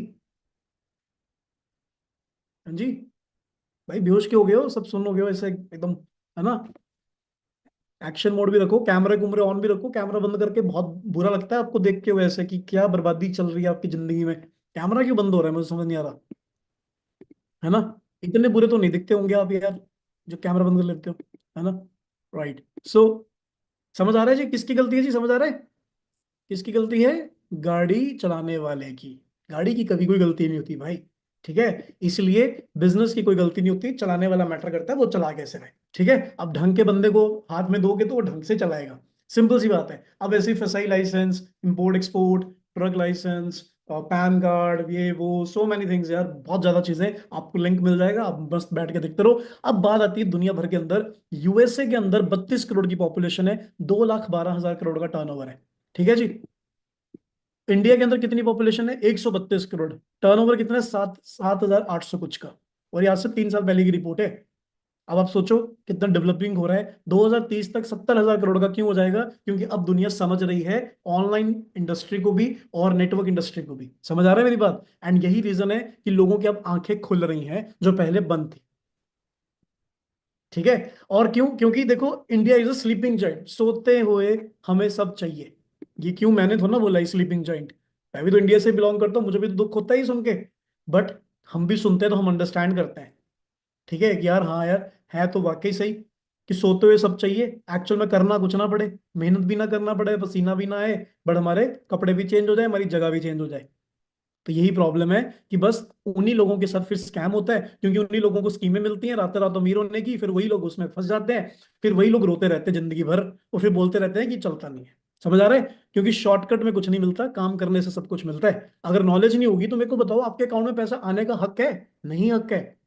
हाँ जी, भाई बेहोश क्यों हो गए हो? सब सुन हो गए हो ऐसे एकदम, है ना? एक्शन मोड भी रखो, कैमरे कुमरे ऑन भी रखो, कैमरा बंद करके बहुत बुरा लगता है आपको देख के वैसे, कि क्या बर्बादी चल रही है आपकी जिंदगी में। कैमरा क्यों बंद हो रहा है, मुझे समझ नहीं आ रहा, है ना? इतने बुरे तो नहीं दिखते होंगे आप यार, जो कैमरा बंद कर लेते हो, है ना? राइट, सो समझ आ रहा है जी किसकी गलती है? जी समझ आ रहा है किसकी गलती है? गाड़ी चलाने वाले की। गाड़ी की कभी कोई गलती नहीं होती भाई। ठीक है, इसलिए बिजनेस की कोई गलती नहीं होती, चलाने वाला मैटर करता है वो चला कैसे रहे। ठीक है, अब ढंग के बंदे को हाथ में दोगे तो वो ढंग से चलाएगा। सिंपल सी बात है। अब ऐसी FSSAI license, import export, truck license, PAN card, ये वो सो मैनी थिंग्स यार, बहुत ज्यादा चीजें। आपको लिंक मिल जाएगा, आप मस्त बैठ के देखते रहो। अब बात आती है दुनिया भर के अंदर। यूएसए के अंदर 32 करोड़ की पॉपुलेशन है, 2,12,000 करोड़ का टर्नओवर है। ठीक है जी। इंडिया के अंदर कितनी पॉपुलेशन है? 132 करोड़। टर्नओवर कितना है? 7,800 कुछ का। और यहाँ से 3 साल पहले की रिपोर्ट है। अब आप सोचो कितना डेवलपिंग हो रहा है। 2030 तक 70,000 करोड़ का क्यों हो जाएगा? क्योंकि अब दुनिया समझ रही है ऑनलाइन इंडस्ट्री को भी और नेटवर्क इंडस्ट्री को भी। समझ आ रहा है मेरी बात? एंड यही रीजन है कि लोगों की अब आंखें खुल रही हैं जो पहले बंद थी। ठीक है, और क्यों? क्योंकि देखो, India is a sleeping giant, सोते हुए हमें सब चाहिए। ये क्यों? मैंने थोड़ा ना बोला स्लीपिंग जाइंट, मैं भी तो इंडिया से बिलोंग करता हूँ, मुझे भी तो दुख होता ही सुन के। बट हम भी सुनते हैं तो हम अंडरस्टैंड करते हैं। ठीक है कि यार, हाँ यार, है तो वाकई सही कि सोते हुए सब चाहिए। एक्चुअल में करना कुछ ना पड़े, मेहनत भी ना करना पड़े, पसीना भी ना आए, बट हमारे कपड़े भी चेंज हो जाए, हमारी जगह भी चेंज हो जाए। तो यही प्रॉब्लम है कि बस उन्हीं लोगों के साथ फिर स्कैम होता है, क्योंकि उन्हीं लोगों को स्कीमें मिलती हैं रात रात अमीर होने की, फिर वही लोग उसमें फंस जाते हैं। फिर वही लोग रोते रहते हैं जिंदगी भर, और फिर बोलते रहते हैं कि चलता नहीं है। समझ आ रहा है? क्योंकि शॉर्टकट में कुछ नहीं मिलता, काम करने से सब कुछ मिलता है। अगर नॉलेज नहीं होगी तो मेरे को बताओ, आपके अकाउंट में पैसा आने का हक है? नहीं हक है।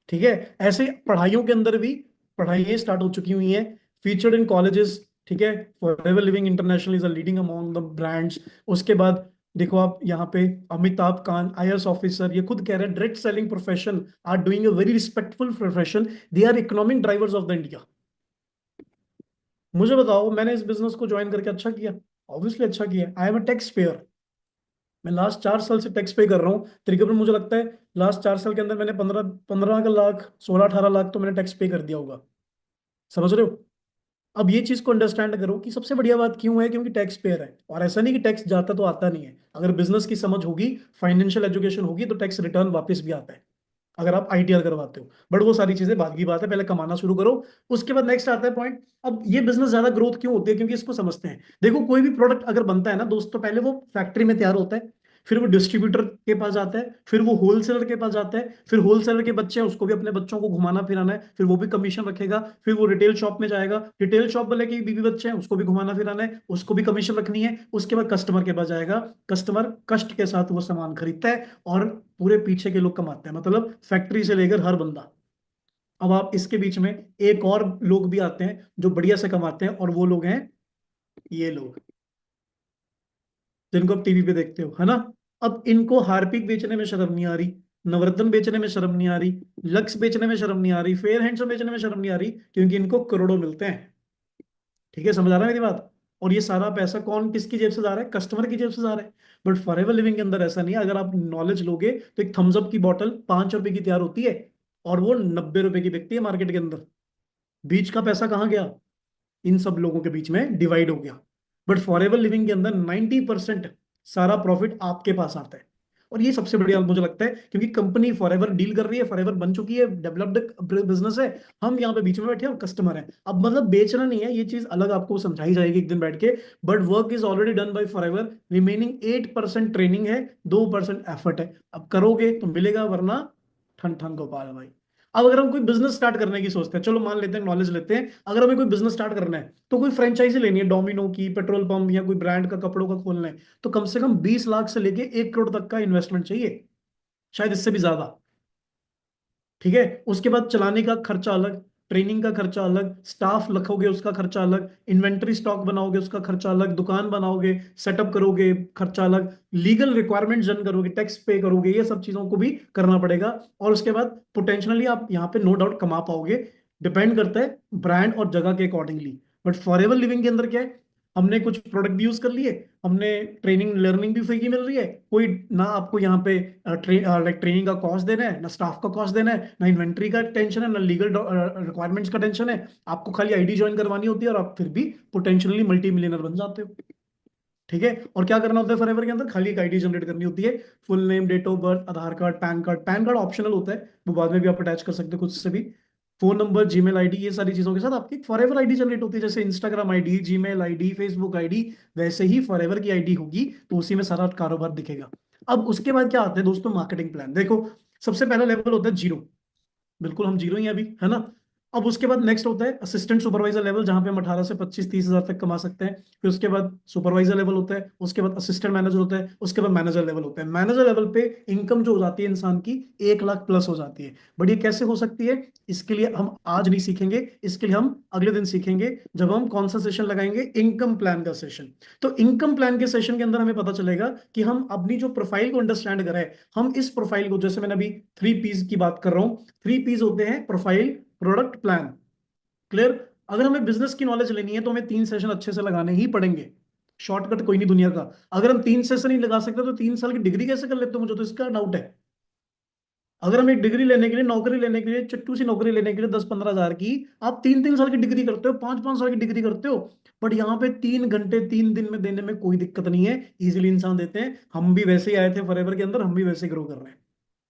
ठीक है, ऐसे पढ़ाइयों के अंदर भी पढ़ाइयाँ स्टार्ट हो चुकी हुई हैं, फीचर्ड इन कॉलेजेस। ठीक है, forever living international is a leading among the brands. उसके बाद देखो आप यहाँ पे, अमिताभ कांत आईएएस ऑफिसर, ये खुद कह रहे हैं direct selling profession are doing a very respectful profession, they are economic drivers of the India. मुझे बताओ, मैंने इस बिजनेस को ज्वाइन करके अच्छा किया? ऑब्वियसली अच्छा किया, I am a tax payer. मैं लास्ट 4 साल से टैक्स पे कर रहा हूँ, तकरीबन मुझे लगता है लास्ट 4 साल के अंदर मैंने 15 15 लाख 16 18 लाख तो मैंने टैक्स पे कर दिया होगा। समझ रहे हो? अब ये चीज को अंडरस्टैंड करो कि सबसे बढ़िया बात क्यों है, क्योंकि टैक्स पेयर है। और ऐसा नहीं कि टैक्स जाता तो आता नहीं है, अगर बिजनेस की समझ होगी, फाइनेंशियल एजुकेशन होगी, तो टैक्स रिटर्न वापस भी आता है, अगर आप आईटीआर करवाते हो। बट वो सारी चीजें बाद की बात है, पहले कमाना शुरू करो। उसके बाद नेक्स्ट आता है पॉइंट, अब ये बिजनेस ज्यादा ग्रोथ क्यों होती है, क्योंकि इसको समझते हैं। देखो कोई भी प्रोडक्ट अगर बनता है ना दोस्त, तो पहले वो फैक्ट्री में तैयार होता है, फिर वो डिस्ट्रीब्यूटर के पास जाता है, फिर वो होलसेलर के पास जाता है, फिर होलसेलर के बच्चे हैं उसको भी अपने बच्चों को घुमाना फिराना है, फिर वो भी कमीशन रखेगा, फिर वो रिटेल शॉप में जाएगा, रिटेल शॉप वाले के बीवी बच्चे हैं उसको भी घुमाना फिराना है, उसको भी कमीशन रखनी है। उसके बाद कस्टमर के पास जाएगा, कस्टमर कष्ट के साथ वो सामान खरीदता है, और पूरे पीछे के लोग कमाते हैं, मतलब फैक्ट्री से लेकर हर बंदा। अब आप इसके बीच में एक और लोग भी आते हैं जो बढ़िया से कमाते हैं, और वो लोग हैं ये लोग जिनको आप टीवी पे देखते हो, है ना। अब इनको हार्पिक बेचने में शर्म नहीं आ रही, नवरत्न बेचने में शर्म नहीं आ रही, लक्स बेचने में शर्म नहीं आ रही, फेयर हैंडसम बेचने में शर्म नहीं आ रही, क्योंकि इनको करोड़ों मिलते हैं। ठीक है, समझ आ रहा है मेरी बात? और ये सारा पैसा कौन किसकी जेब से जा रहा है? कस्टमर की जेब से जा रहा है। बट फॉरएवर लिविंग के अंदर ऐसा नहीं है। अगर आप नॉलेज लोगे तो एक थम्स अप की बोतल 5 रुपए की तैयार होती है, और वो 90 रुपए की बिकती है मार्केट के अंदर। बीच का पैसा कहाँ गया? इन सब लोगों के बीच में डिवाइड हो गया। बट फॉरएवर लिविंग के अंदर 90% सारा प्रॉफिट आपके पास आता है। और ये सबसे बढ़िया मुझे लगता है, क्योंकि कंपनी फॉरएवर डील कर रही है, फॉरएवर बन चुकी है, डेवलप्ड बिजनेस है। हम यहाँ पे बीच में बैठे हैं और कस्टमर है। अब मतलब बेचना नहीं है, ये चीज अलग आपको समझाई जाएगी एक दिन बैठ के। But work is already done by forever, remaining 8% training है, 2% एफर्ट है। अब करोगे तो मिलेगा, वरना ठन ठन गोपाल भाई। अब अगर हम कोई बिजनेस स्टार्ट करने की सोचते हैं, चलो मान लेते हैं, नॉलेज लेते हैं, अगर हमें कोई बिजनेस स्टार्ट करना है, तो कोई फ्रेंचाइजी लेनी है डोमिनो की, पेट्रोल पंप या कोई ब्रांड का कपड़ों का खोलना है, तो कम से कम 20 लाख से लेके 1 करोड़ तक का इन्वेस्टमेंट चाहिए, शायद इससे भी ज्यादा। ठीक है, उसके बाद चलाने का खर्चा अलग, ट्रेनिंग का खर्चा अलग, स्टाफ रखोगे उसका खर्चा अलग, इन्वेंटरी स्टॉक बनाओगे उसका खर्चा अलग, दुकान बनाओगे, सेटअप करोगे खर्चा अलग, लीगल रिक्वायरमेंट जन करोगे, टैक्स पे करोगे, ये सब चीजों को भी करना पड़ेगा। और उसके बाद पोटेंशियली आप यहाँ पे नो डाउट कमा पाओगे, डिपेंड करता है ब्रांड और जगह के अकॉर्डिंगली। बट फॉरएवर लिविंग के अंदर क्या है, हमने कुछ प्रोडक्ट भी यूज कर लिए, हमने ट्रेनिंग लर्निंग भी फ्री की मिल रही है, कोई ना आपको यहाँ पे ट्रेनिंग का कॉस्ट देना है, ना स्टाफ का कॉस्ट देना है, ना इन्वेंट्री का टेंशन है, ना लीगल रिक्वायरमेंट्स का टेंशन है। आपको खाली आईडी ज्वाइन करवानी होती है, और आप फिर भी पोटेंशियली मल्टी मिलियनर बन जाते हो। ठीक है, और क्या करना होता है फॉरएवर के अंदर? खाली एक आईडी जनरेट करनी होती है, full name, date of birth, Aadhaar card, PAN card. PAN card optional होता है, वो बाद में भी आप अटैच कर सकते हो खुद से भी। फोन नंबर, जीमेल आईडी, ये सारी चीजों के साथ आपकी फॉरएवर आईडी जनरेट होती है। जैसे Instagram ID, Gmail ID, Facebook ID, वैसे ही फॉरएवर की आईडी होगी, तो उसी में सारा कारोबार दिखेगा। अब उसके बाद क्या आता है दोस्तों? Marketing plan. देखो, सबसे पहला लेवल होता है जीरो, बिल्कुल हम जीरो ही हैं अभी, है ना। अब उसके बाद नेक्स्ट होता है असिस्टेंट सुपरवाइजर लेवल, जहां पे हम 18 से 25 30 हजार तक कमा सकते हैं। फिर उसके बाद सुपरवाइजर लेवल होता है, उसके बाद असिस्टेंट मैनेजर होता है, उसके बाद मैनेजर लेवल होता है। मैनेजर लेवल पे इनकम जो हो जाती है इंसान की 1 लाख प्लस हो जाती है। बट ये कैसे हो सकती है? इसके लिए हम आज नहीं सीखेंगे, इसके लिए हम अगले दिन सीखेंगे, जब हम कौन सा सेशन लगाएंगे, इनकम प्लान का सेशन। तो इनकम प्लान के सेशन के अंदर हमें पता चलेगा कि हम अपनी जो प्रोफाइल को अंडरस्टैंड करें, हम इस प्रोफाइल को, जैसे मैंने अभी 3 पीस की बात कर रहा हूं, 3 पीस होते हैं, प्रोफाइल, प्रोडक्ट, प्लान। क्लियर? अगर हमें बिजनेस की नॉलेज लेनी है तो हमें 3 सेशन अच्छे से लगाने ही पड़ेंगे, शॉर्टकट कोई नहीं दुनिया का। अगर हम 3 सेशन ही लगा सकते तो 3 साल की डिग्री कैसे कर लेते हो, मुझे तो इसका डाउट है। अगर हम एक डिग्री लेने के लिए, नौकरी लेने के लिए, चट्टू सी नौकरी लेने के लिए 10 15 हजार की, आप 3 3 साल की डिग्री करते हो, 5 5 साल की डिग्री करते हो। बट यहाँ पे 3 घंटे 3 दिन में देने में कोई दिक्कत नहीं है, इजीली इंसान देते हैं। हम भी वैसे ही आए थे फॉरएवर के अंदर, हम भी वैसे ग्रो कर रहे हैं।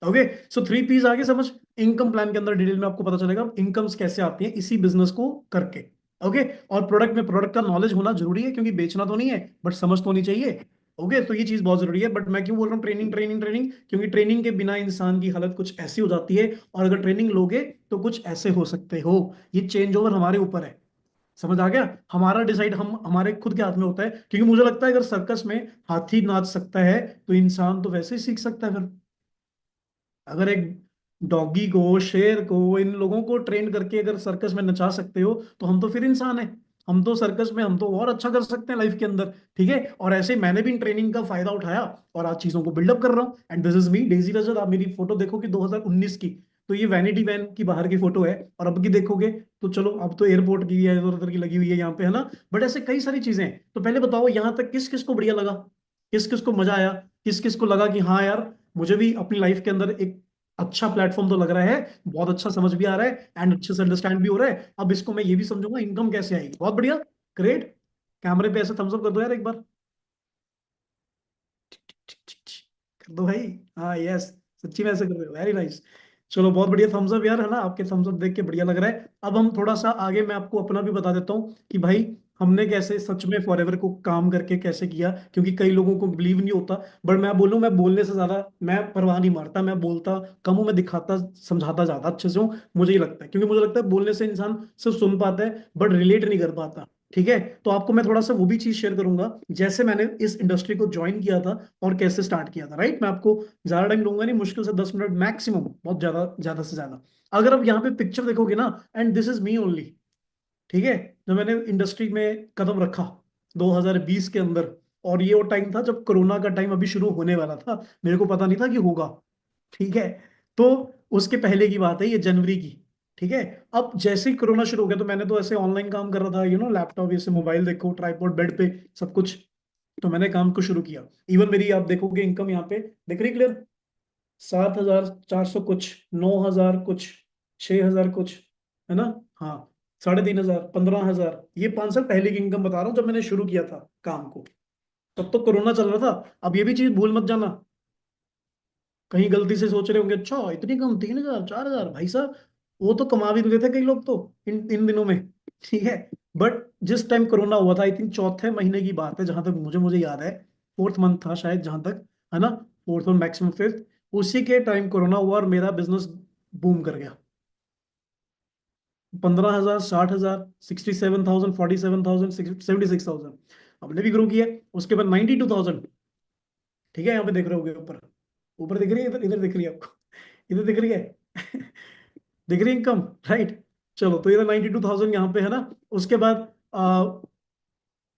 ओके, सो 3 पीस आगे समझ। इनकम प्लान के अंदर डिटेल में आपको पता चलेगा इनकम्स कैसे आती हैं इसी बिजनेस को करके। ओके, और प्रोडक्ट में प्रोडक्ट का नॉलेज होना जरूरी है, क्योंकि बेचना तो नहीं है, बट समझ तो होनी चाहिए। ओके, तो ये चीज बहुत जरूरी है। बट मैं क्यों बोल रहा हूँ ट्रेनिंग ट्रेनिंग ट्रेनिंग? क्योंकि ट्रेनिंग के बिना इंसान की हालत कुछ ऐसी हो जाती है, और अगर ट्रेनिंग लोगे तो कुछ ऐसे हो सकते हो। ये चेंज ओवर हमारे ऊपर है, समझ आ गया? हमारा डिसाइड हम हमारे खुद के हाथ में होता है। क्योंकि मुझे लगता है अगर सर्कस में हाथी नाच सकता है, तो इंसान तो वैसे ही सीख सकता है फिर। अगर एक डॉगी को, शेर को, इन लोगों को ट्रेन करके अगर सर्कस में नचा सकते हो, तो हम तो फिर इंसान है। हम तो सर्कस में, हम तो और अच्छा कर सकते हैं लाइफ के अंदर। ठीक है, और ऐसे ही मैंने भी इन ट्रेनिंग का फायदा उठाया, और आज चीजों को बिल्डअप कर रहा हूँ। And this is me, Daisy Rajat. आप मेरी फोटो देखो कि 2019 की, तो ये वैनिटी वैन की बाहर की फोटो है, और अब की देखोगे तो चलो, अब तो एयरपोर्ट की है, इधर उधर की लगी हुई है यहाँ पे, है ना। बट ऐसे कई सारी चीजें हैं। तो पहले बताओ यहाँ तक किस किस को बढ़िया लगा, किस किस को मजा आया, किस किस को लगा कि हाँ यार, मुझे भी अपनी लाइफ के अंदर एक अच्छा प्लेटफॉर्म तो लग रहा है, बहुत अच्छा समझ भी आ रहा है एंड अच्छे से अंडरस्टैंड भी हो रहा है, अब इसको मैं ये भी समझूंगा इनकम कैसे आएगी। बहुत बढ़िया, ग्रेट। कैमरे पे ऐसे थम्स अप कर दो यार एक बार, कर दो भाई। हाँ यस, सच्ची में ऐसे कर रहे हो, वेरी नाइस। चलो बहुत बढ़िया, थम्स अप यार, है ना, आपके थम्स अप देख के बढ़िया लग रहा है। अब हम थोड़ा सा आगे, मैं आपको अपना भी बता देता हूँ कि भाई हमने कैसे सच में फॉरएवर को काम करके कैसे किया, क्योंकि कई लोगों को बिलीव नहीं होता। बट मैं बोलूँ, मैं बोलने से ज्यादा मैं परवाह नहीं मारता, मैं बोलता कम हूँ, मैं दिखाता समझाता ज्यादा अच्छे से हूँ। मुझे ही लगता है, क्योंकि मुझे लगता है बोलने से इंसान सिर्फ सुन पाता है बट रिलेट नहीं कर पाता। ठीक है, तो आपको मैं थोड़ा सा वो भी चीज शेयर करूंगा, जैसे मैंने इस इंडस्ट्री को ज्वाइन किया था और कैसे स्टार्ट किया था। राइट, मैं आपको ज्यादा टाइम लूंगा नहीं, मुश्किल से 10 मिनट मैक्सिमम, बहुत ज्यादा ज्यादा से ज्यादा। अगर आप यहाँ पे पिक्चर देखोगे ना, and this is me only, ठीक है, जब मैंने इंडस्ट्री में कदम रखा 2020 के अंदर, और ये वो टाइम था जब कोरोना का टाइम अभी शुरू होने वाला था, मेरे को पता नहीं था कि होगा। ठीक है, तो उसके पहले की बात है, ये जनवरी की। ठीक है, अब जैसे ही कोरोना शुरू हो गया तो मैंने तो ऐसे ऑनलाइन काम कर रहा था, लैपटॉप, जैसे मोबाइल देखो, ट्राइपॉड बेड पे, सब कुछ। तो मैंने काम को शुरू किया। इवन मेरी आप देखोगे इनकम यहाँ पे दिख रही क्लियर, 7,400 कुछ, 9,000 कुछ, 6,000 कुछ, है ना। हाँ, 3,500, 15,000, ये 5 साल पहले की इनकम बता रहा हूँ, जब मैंने शुरू किया था काम को। तब तो कोरोना चल रहा था। अब ये भी चीज भूल मत जाना, कहीं गलती से सोच रहे होंगे अच्छा इतनी कम, 3,000, 4,000, भाई साहब वो तो कमा भी रहे थे कई लोग तो इन इन दिनों में। ठीक है, बट जिस टाइम कोरोना हुआ था, आई थिंक चौथे महीने की बात है, जहां तक मुझे मुझे याद है, फोर्थ मंथ था शायद, जहां तक, है ना, फोर्थ और मैक्सिमम फिफ्थ, उसी के टाइम कोरोना हुआ और मेरा बिजनेस बूम कर गया। 15,000, 60,000, 67,000, 47,000, 76,000, हमने भी ग्रो किया। उसके बाद 92,000। ठीक है, यहाँ पे देख रहे होगे ऊपर, ऊपर दिख रही है, इधर इधर दिख रही है आपको, इधर दिख रही है। दिख रही इनकम, राइट। चलो, तो इधर 92,000 यहाँ पे है ना। उसके बाद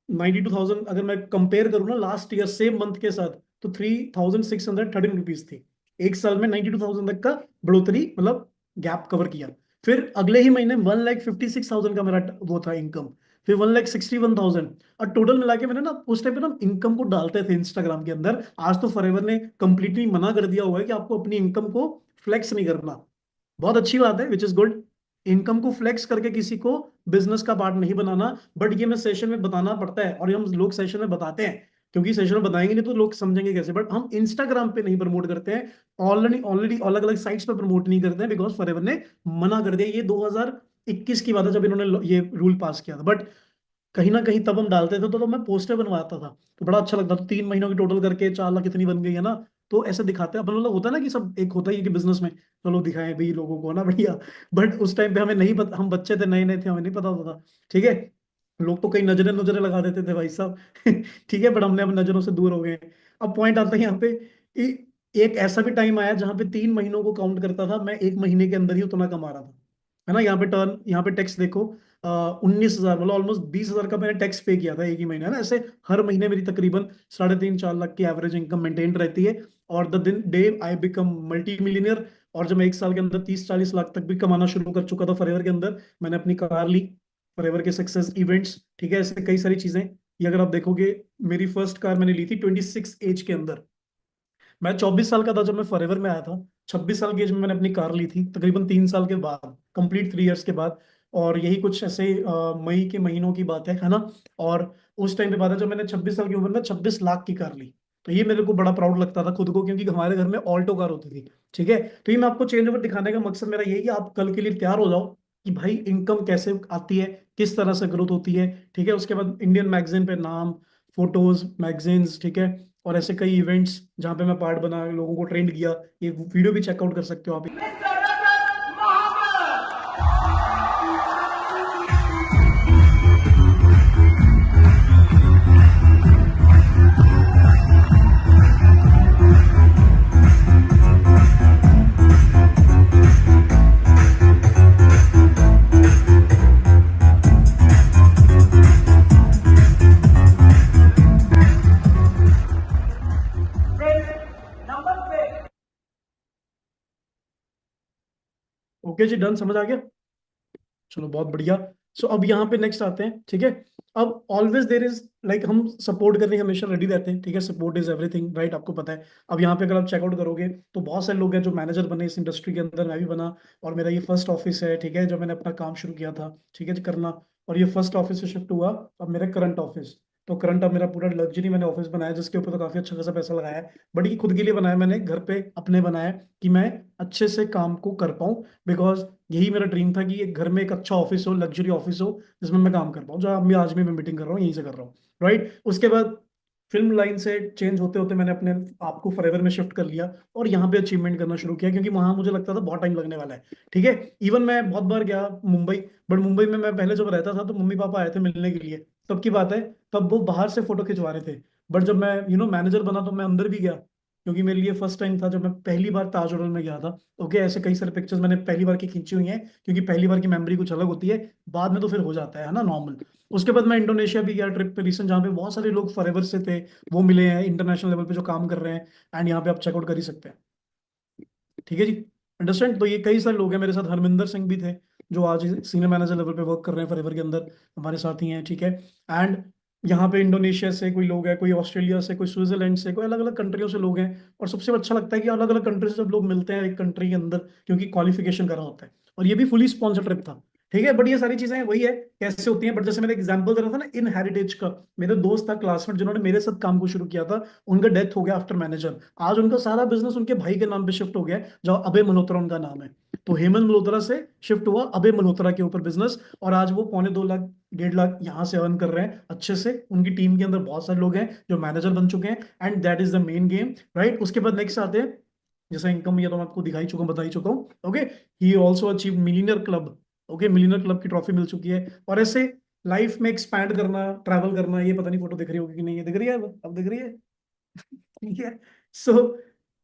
92,000 अगर मैं कंपेयर करूँ ना लास्ट ईयर सेम मंथ के साथ, तो 3,613 रुपीज थी। एक साल में 92,000 तक का बढ़ोतरी, मतलब गैप कवर किया। फिर अगले ही महीने 1,56,000 का मेरा वो था इनकम। फिर 1,61,000। और टोटल मिला के मैंने ना उस टाइम पे ना इनकम को डालते थे इंस्टाग्राम के अंदर। आज तो फॉरएवर ने कंप्लीटली मना कर दिया हुआ है कि आपको अपनी इनकम को फ्लेक्स नहीं करना। बहुत अच्छी बात है, विच इज गुड। इनकम को फ्लेक्स करके किसी को बिजनेस का पार्ट नहीं बनाना। बट ये मैं सेशन में बताना पड़ता है, और ये हम लोग सेशन में बताते हैं, क्योंकि सेशन में बताएंगे नहीं तो लोग समझेंगे कैसे। बट हम इंस्टाग्राम पे नहीं प्रमोट करते हैं, ऑलरेडी ऑलरेडी अलग अलग साइट्स पे प्रमोट नहीं करते हैं, बिकॉज फॉरएवर ने मना कर दिया। ये 2021 की बात है जब इन्होंने ये रूल पास किया था। बट कहीं ना कहीं तब हम डालते थे तो मैं पोस्टर बनवाता था, तो बड़ा अच्छा लगता था। 3 महीनों की टोटल करके 4 लाख कितनी बन गई है ना। तो ऐसे दिखाते हैं अपन, मतलब होता है ना कि सब एक होता ही है कि बिजनेस में चलो दिखाएं भी लोगों को ना, बढ़िया। बट उस टाइम पे हमें नहीं पता, हम बच्चे थे, नए नए थे, हमें नहीं पता होता था। ठीक है, लोग तो कई नजरें नजरें लगा देते थे भाई साहब। ठीक है, बट हमने अब नजरों से दूर हो गए हैं। अब पॉइंट आता है यहाँ पे कि एक ऐसा भी टाइम आया जहां पे 3 महीनों को काउंट करता था, मैं एक महीने के अंदर ही उतना कमा रहा था। है ना, यहाँ पे टर्न, यहाँ पे टैक्स देखो, 19,000, मतलब ऑलमोस्ट 20,000 का मैंने टैक्स पे किया था एक ही महीने, है ना। ऐसे हर महीने मेरी तकरीबन 3.5-4 लाख की एवरेज इनकम मेंटेन रहती है। और द दिन day I become multi millionaire, और जब मैं एक साल के अंदर 30-40 लाख तक भी कमाना शुरू कर चुका था फॉरएवर के अंदर, मैंने अपनी कार ली, फॉरएवर के सक्सेस इवेंट्स, ठीक है, ऐसे कई सारी चीजें। ये अगर आप देखोगे, मेरी फर्स्ट कार मैंने ली थी 26 एज के अंदर। मैं 24 साल का था जब मैं फॉरएवर में आया था। 26 साल की एज में मैंने अपनी कार ली थी, तकरीबन 3 साल के बाद, कंप्लीट 3 इयर्स के बाद। और यही कुछ ऐसे मई के महीनों की बात है ना। और उस टाइम पे बात है जब मैंने 26 साल की उम्र में 26 लाख की कार ली। तो ये मेरे को बड़ा प्राउड लगता था खुद को, क्योंकि हमारे घर में ऑल्टो कार होती थी। ठीक है, तो ये मैं आपको चेंज ओवर दिखाने का मकसद मेरा यही है कि आप कल के लिए तैयार हो जाओ कि भाई इनकम कैसे आती है, किस तरह से ग्रोथ होती है। ठीक है, उसके बाद इंडियन मैगजीन पे नाम, फोटोज, मैगजीन्स, ठीक है, और ऐसे कई इवेंट्स जहाँ पे मैं पार्ट बना लोगों को ट्रेंड किया। ये वीडियो भी चेकआउट कर सकते हो आप। ओके जी, डन, समझ आ गया। चलो बहुत बढ़िया। सो अब यहाँ पे नेक्स्ट आते हैं, ठीक है। अब ऑलवेज देर इज लाइक, हम सपोर्ट करने के हमेशा रेडी रहते हैं, ठीक है, सपोर्ट इज एवरीथिंग, राइट, आपको पता है। अब यहाँ पे अगर आप चेकआउट करोगे तो बहुत सारे लोग हैं जो मैनेजर बने इस इंडस्ट्री के अंदर, मैं भी बना। और मेरा ये फर्स्ट ऑफिस है, ठीक है, जो मैंने अपना काम शुरू किया था, ठीक है जी, करना। और ये फर्स्ट ऑफिस से शिफ्ट हुआ अब मेरा करंट ऑफिस। तो करंट अब मेरा पूरा लग्जरी मैंने ऑफिस बनाया, जिसके ऊपर तो काफी अच्छा खासा पैसा लगाया है, बट ये खुद के लिए बनाया मैंने, घर पे अपने बनाया, कि मैं अच्छे से काम को कर पाऊँ। बिकॉज यही मेरा ड्रीम था कि एक घर में एक अच्छा ऑफिस हो, लग्जरी ऑफिस हो, जिसमें मैं काम कर पाऊँ, जो अब मैं आज भी मैं मीटिंग कर रहा हूँ यहीं से कर रहा हूँ, राइट। उसके बाद फिल्म लाइन से चेंज होते होते मैंने अपने आप को फॉरएवर में शिफ्ट कर लिया, और यहाँ पे अचीवमेंट करना शुरू किया, क्योंकि वहां मुझे लगता था बहुत टाइम लगने वाला है, ठीक है। इवन मैं बहुत बार गया मुंबई, बट मुंबई में मैं पहले जब रहता था तो मम्मी पापा आए थे मिलने के लिए, तब की बात है, तब वो बाहर से फोटो खिंचवा रहे थे। बट जब मैं मैनेजर बना तो मैं अंदर भी गया, क्योंकि मेरे लिए फर्स्ट टाइम था जब मैं पहली बार ताज होटल में गया था। ओके, ऐसे कई सारे पिक्चर्स मैंने पहली बार की खींची हुई हैं, क्योंकि पहली बार की मेमोरी कुछ अलग होती है, बाद में तो फिर हो जाता है ना नॉर्मल। उसके बाद मैं इंडोनेशिया भी गया ट्रिप पे रिसेंट, जहाँ पे बहुत सारे लोग फॉरएवर से थे, वो मिले हैं इंटरनेशनल लेवल पे जो काम कर रहे हैं। एंड यहाँ पे आप चेकआउट कर ही सकते हैं, ठीक है जी, अंडरस्टैंड। तो ये कई सारे लोग हैं मेरे साथ, हरमिंदर सिंह भी थे, जो आज सीनियर मैनेजर लेवल पे वर्क कर रहे हैं फॉरएवर के अंदर, हमारे साथ ही हैं, ठीक है। एंड यहाँ पे इंडोनेशिया से कोई लोग हैं, कोई ऑस्ट्रेलिया से, कोई स्विट्जरलैंड से, कोई अलग अलग कंट्रियों से लोग हैं। और सबसे अच्छा लगता है कि अलग अलग कंट्री से जब लोग मिलते हैं एक कंट्री के अंदर, क्योंकि क्वालिफिकेशन करा होता है, और ये भी फुली स्पॉन्सर ट्रिप था, ठीक है। बट ये सारी चीजें वही है कैसे होती हैं, बट जैसे मैंने एग्जांपल दे रहा था ना इन हेरिटेज का, मेरे दोस्त था क्लासमेट जिन्होंने मेरे साथ काम को शुरू किया था, उनका डेथ हो गया आफ्टर मैनेजर, आज उनका सारा बिजनेस उनके भाई के नाम पे शिफ्ट हो गया है, जो अभय मल्होत्रा उनका नाम है। तो हेमंत मल्होत्रा से शिफ्ट हुआ अभय मल्होत्रा के ऊपर बिजनेस, और आज वो 2.25 लाख 1.5 लाख यहाँ से अर्न कर रहे हैं अच्छे से। उनकी टीम के अंदर बहुत सारे लोग हैं जो मैनेजर बन चुके हैं, and that is the main game, right. उसके बाद नेक्स्ट आते हैं, जैसा इनकम, ये तो मैं आपको दिखा ही चुका हूं, बता ही चुका हूँ, okay. He also achieve millionaire club, okay, millionaire club की ट्रॉफी मिल चुकी है। और ऐसे लाइफ में एक्सपैंड करना, ट्रैवल करना, ये पता नहीं फोटो दिख रही होगी कि नहीं, ये दिख रही है, अब दिख रही है, ठीक है। सो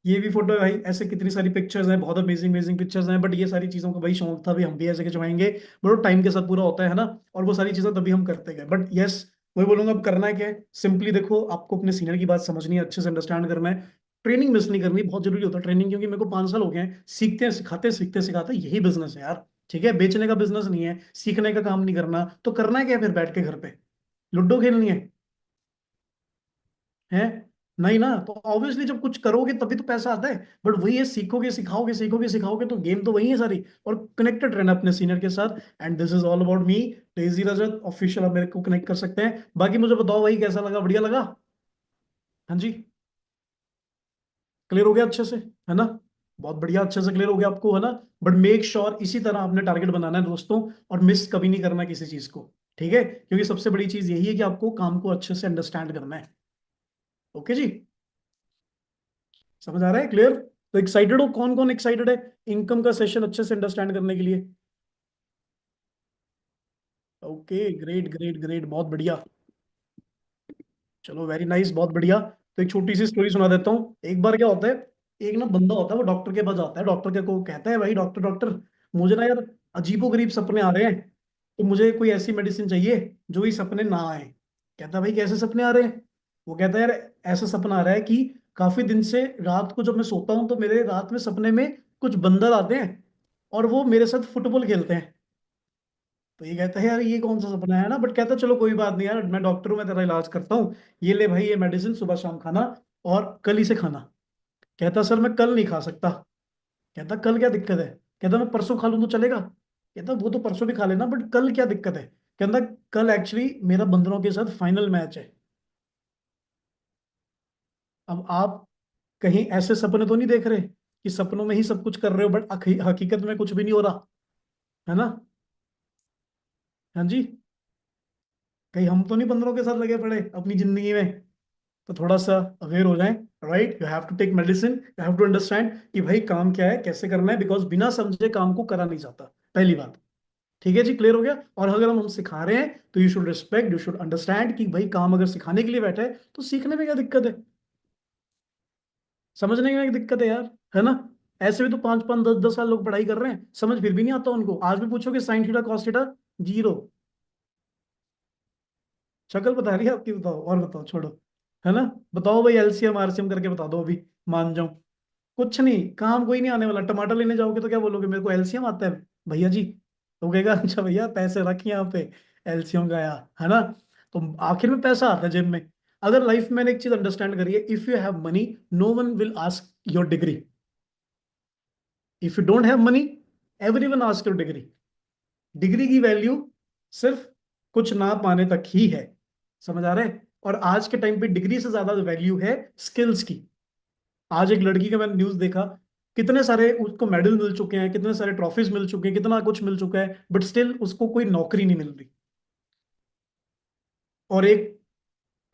ये भी फोटो है भाई, ऐसे कितनी सारी पिक्चर्स हैं, बहुत अमेजिंग अमेजिंग पिक्चर्स हैं, बट ये सारी चीजों का भाई शौक था भी, हम भी ऐसे खिंचवाएंगे, बट वो टाइम के साथ पूरा होता है ना। और वो सारी चीजें तभी हम करते गए, बट यस, वही बोलूंगा, अब करना है क्या है, सिंपली देखो, आपको अपने सीनियर की बात समझनी है, अच्छे से अंडरस्टैंड करना है, ट्रेनिंग मिस नहीं करनी, बहुत जरूरी होता है ट्रेनिंग, क्योंकि मेरे को 5 साल हो गए हैं सीखते हैं सिखाते सीखते सिखाते, यही बिजनेस है यार, ठीक है, बेचने का बिजनेस नहीं है, सीखने का काम नहीं करना, तो करना है क्या फिर बैठ के घर पे, लूडो खेलनी है नहीं ना। तो ऑब्वियसली जब कुछ करोगे तभी तो पैसा आता है, बट वही है, सीखोगे सिखाओगे, सीखोगे सिखाओगे, तो गेम तो वही है सारी। और कनेक्टेड रहना अपने सीनियर के साथ, and this is all about me, Daisy Rajat official, आप मेरे को कनेक्ट कर सकते हैं। बाकी मुझे बताओ भाई, कैसा लगा, बढ़िया लगा? हाँ जी, क्लियर हो गया अच्छे से, है ना? बहुत बढ़िया, अच्छे से क्लियर हो गया आपको, है ना? बट मेक श्योर इसी तरह आपने टारगेट बनाना है दोस्तों, और मिस कभी नहीं करना किसी चीज को, ठीक है, क्योंकि सबसे बड़ी चीज यही है कि आपको काम को अच्छे से अंडरस्टैंड करना है। ओके जी, समझ आ रहा है, क्लियर? तो एक्साइटेड हो, कौन कौन एक्साइटेड है इनकम का सेशन अच्छे से अंडरस्टैंड करने के लिए? ओके, ग्रेट ग्रेट ग्रेट, बहुत बढ़िया, चलो वेरी नाइस, बहुत बढ़िया। तो एक छोटी सी स्टोरी सुना देता हूँ। एक बार क्या होता है, एक ना बंदा होता है, वो डॉक्टर के पास जाता है, डॉक्टर के को कहता है, भाई डॉक्टर डॉक्टर, मुझे ना यार अजीबोगरीब सपने आ रहे हैं, तो मुझे कोई ऐसी मेडिसिन चाहिए जो ये सपने ना आए। कहता है, भाई कैसे सपने आ रहे हैं? वो कहता है, यार ऐसा सपना आ रहा है कि काफी दिन से रात को जब मैं सोता हूँ तो मेरे रात में सपने में कुछ बंदर आते हैं, और वो मेरे साथ फुटबॉल खेलते हैं। तो ये कहता है, यार ये कौन सा सपना है ना, बट कहता है, चलो कोई बात नहीं यार, मैं डॉक्टर हूँ, मैं तेरा इलाज करता हूँ, ये ले भाई ये मेडिसिन, सुबह शाम खाना, और कल ही से खाना। कहता, सर मैं कल नहीं खा सकता। कहता, कल क्या दिक्कत है? कहता, मैं परसों खा लूँ तो चलेगा? कहता, वो तो परसों भी खा लेना, बट कल क्या दिक्कत है? कहता, कल एक्चुअली मेरा बंदरों के साथ फाइनल मैच है। अब आप कहीं ऐसे सपने तो नहीं देख रहे कि सपनों में ही सब कुछ कर रहे हो, बट हकीकत में कुछ भी नहीं हो रहा, है ना? हाँ जी, कहीं हम तो नहीं बंदरों के साथ लगे पड़े अपनी जिंदगी में? तो थोड़ा सा अवेयर हो जाएं, right, you have to take medicine, you have to understand कि भाई काम क्या है, कैसे करना है, बिकॉज बिना समझे काम को करा नहीं जाता, पहली बात, ठीक है जी, क्लियर हो गया? और अगर हम सिखा रहे हैं तो you should respect, you should understand कि भाई काम अगर सिखाने के लिए बैठे हैं तो सीखने में क्या दिक्कत है, समझने में क्या दिक्कत है यार, है ना? ऐसे भी तो 5 5 10 10 साल लोग पढ़ाई कर रहे हैं, समझ फिर भी नहीं आता उनको, आज भी पूछोगे sine theta cos theta, zero, शक्ल बता रही है आपकी, बताओ, और बताओ, छोड़ो, है ना? बताओ भाई, एलसीएम आरसीएम करके बता दो अभी, मान जाऊं। कुछ नहीं, काम कोई नहीं आने वाला, टमाटर लेने जाओगे तो क्या बोलोगे, मेरे को एलसीएम आता है भैया जी? तो कहेगा अच्छा भैया पैसे रख यहाँ पे, एलसीओ का आया है ना। तो आखिर में पैसा आता है जेब में। अगर लाइफ में मैंने एक चीज अंडरस्टैंड करी है, if you have money no one will ask your degree. If you don't have money every one ask your degree. Degree की वैल्यू सिर्फ कुछ ना पाने तक ही है, समझ आ रहा है। और आज के टाइम पे डिग्री से ज्यादा वैल्यू है स्किल्स की। आज एक लड़की का मैंने न्यूज देखा, कितने सारे उसको मेडल मिल चुके हैं, कितने सारे ट्रॉफीज मिल चुके हैं, कितना कुछ मिल चुका है, बट स्टिल उसको कोई नौकरी नहीं मिल रही। और एक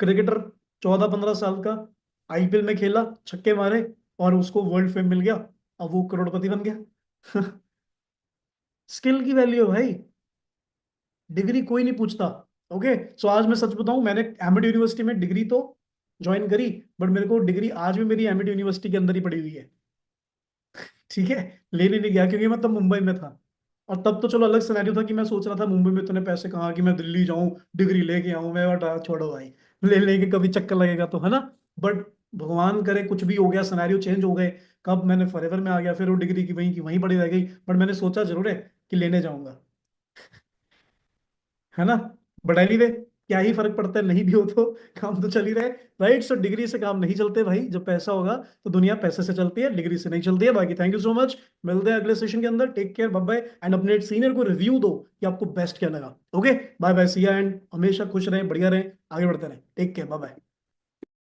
क्रिकेटर 14-15 साल का आईपीएल में खेला, छक्के मारे, और उसको वर्ल्ड फेम मिल गया, अब वो करोड़पति बन गया। स्किल की वैल्यू है भाई, डिग्री कोई नहीं पूछता। ओके, सो आज मैं सच बताऊं, मैंने एमिटी यूनिवर्सिटी में डिग्री तो ज्वाइन करी, बट मेरे को डिग्री आज भी मेरी एमिटी यूनिवर्सिटी के अंदर ही पड़ी हुई है। ठीक है, लेने नहीं गया क्योंकि मैं तब मुंबई में था। और तब तो चलो अलग सिनेरियो था कि मैं सोच रहा था मुंबई में इतने पैसे कहाँ कि मैं दिल्ली जाऊं डिग्री लेके आऊं, मैं बता छोड़ो भाई, ले लेके कभी चक्कर लगेगा तो, है ना। बट भगवान करे कुछ भी हो गया, सिनेरियो चेंज हो गए, कब मैंने फॉरेवर में आ गया, फिर वो डिग्री की वहीं पड़ी रह गई। बट मैंने सोचा जरूर है कि लेने जाऊंगा, है ना। बट एनीवे, क्या ही फर्क पड़ता है, नहीं भी हो तो काम तो चल ही रहा है। राइट, सो डिग्री से काम नहीं चलते भाई, जब पैसा होगा तो दुनिया पैसे से चलती है, डिग्री से नहीं चलती है। बाकी थैंक यू सो मच, मिलते हैं अगले सेशन के अंदर। Take care, bye bye, and अपने सीनियर को रिव्यू दो कि आपको बेस्ट क्या लगा। ओके, बाय बाय, सी या, एंड हमेशा खुश रहें, बढ़िया रहें, आगे बढ़ते रहें। Take care, bye bye.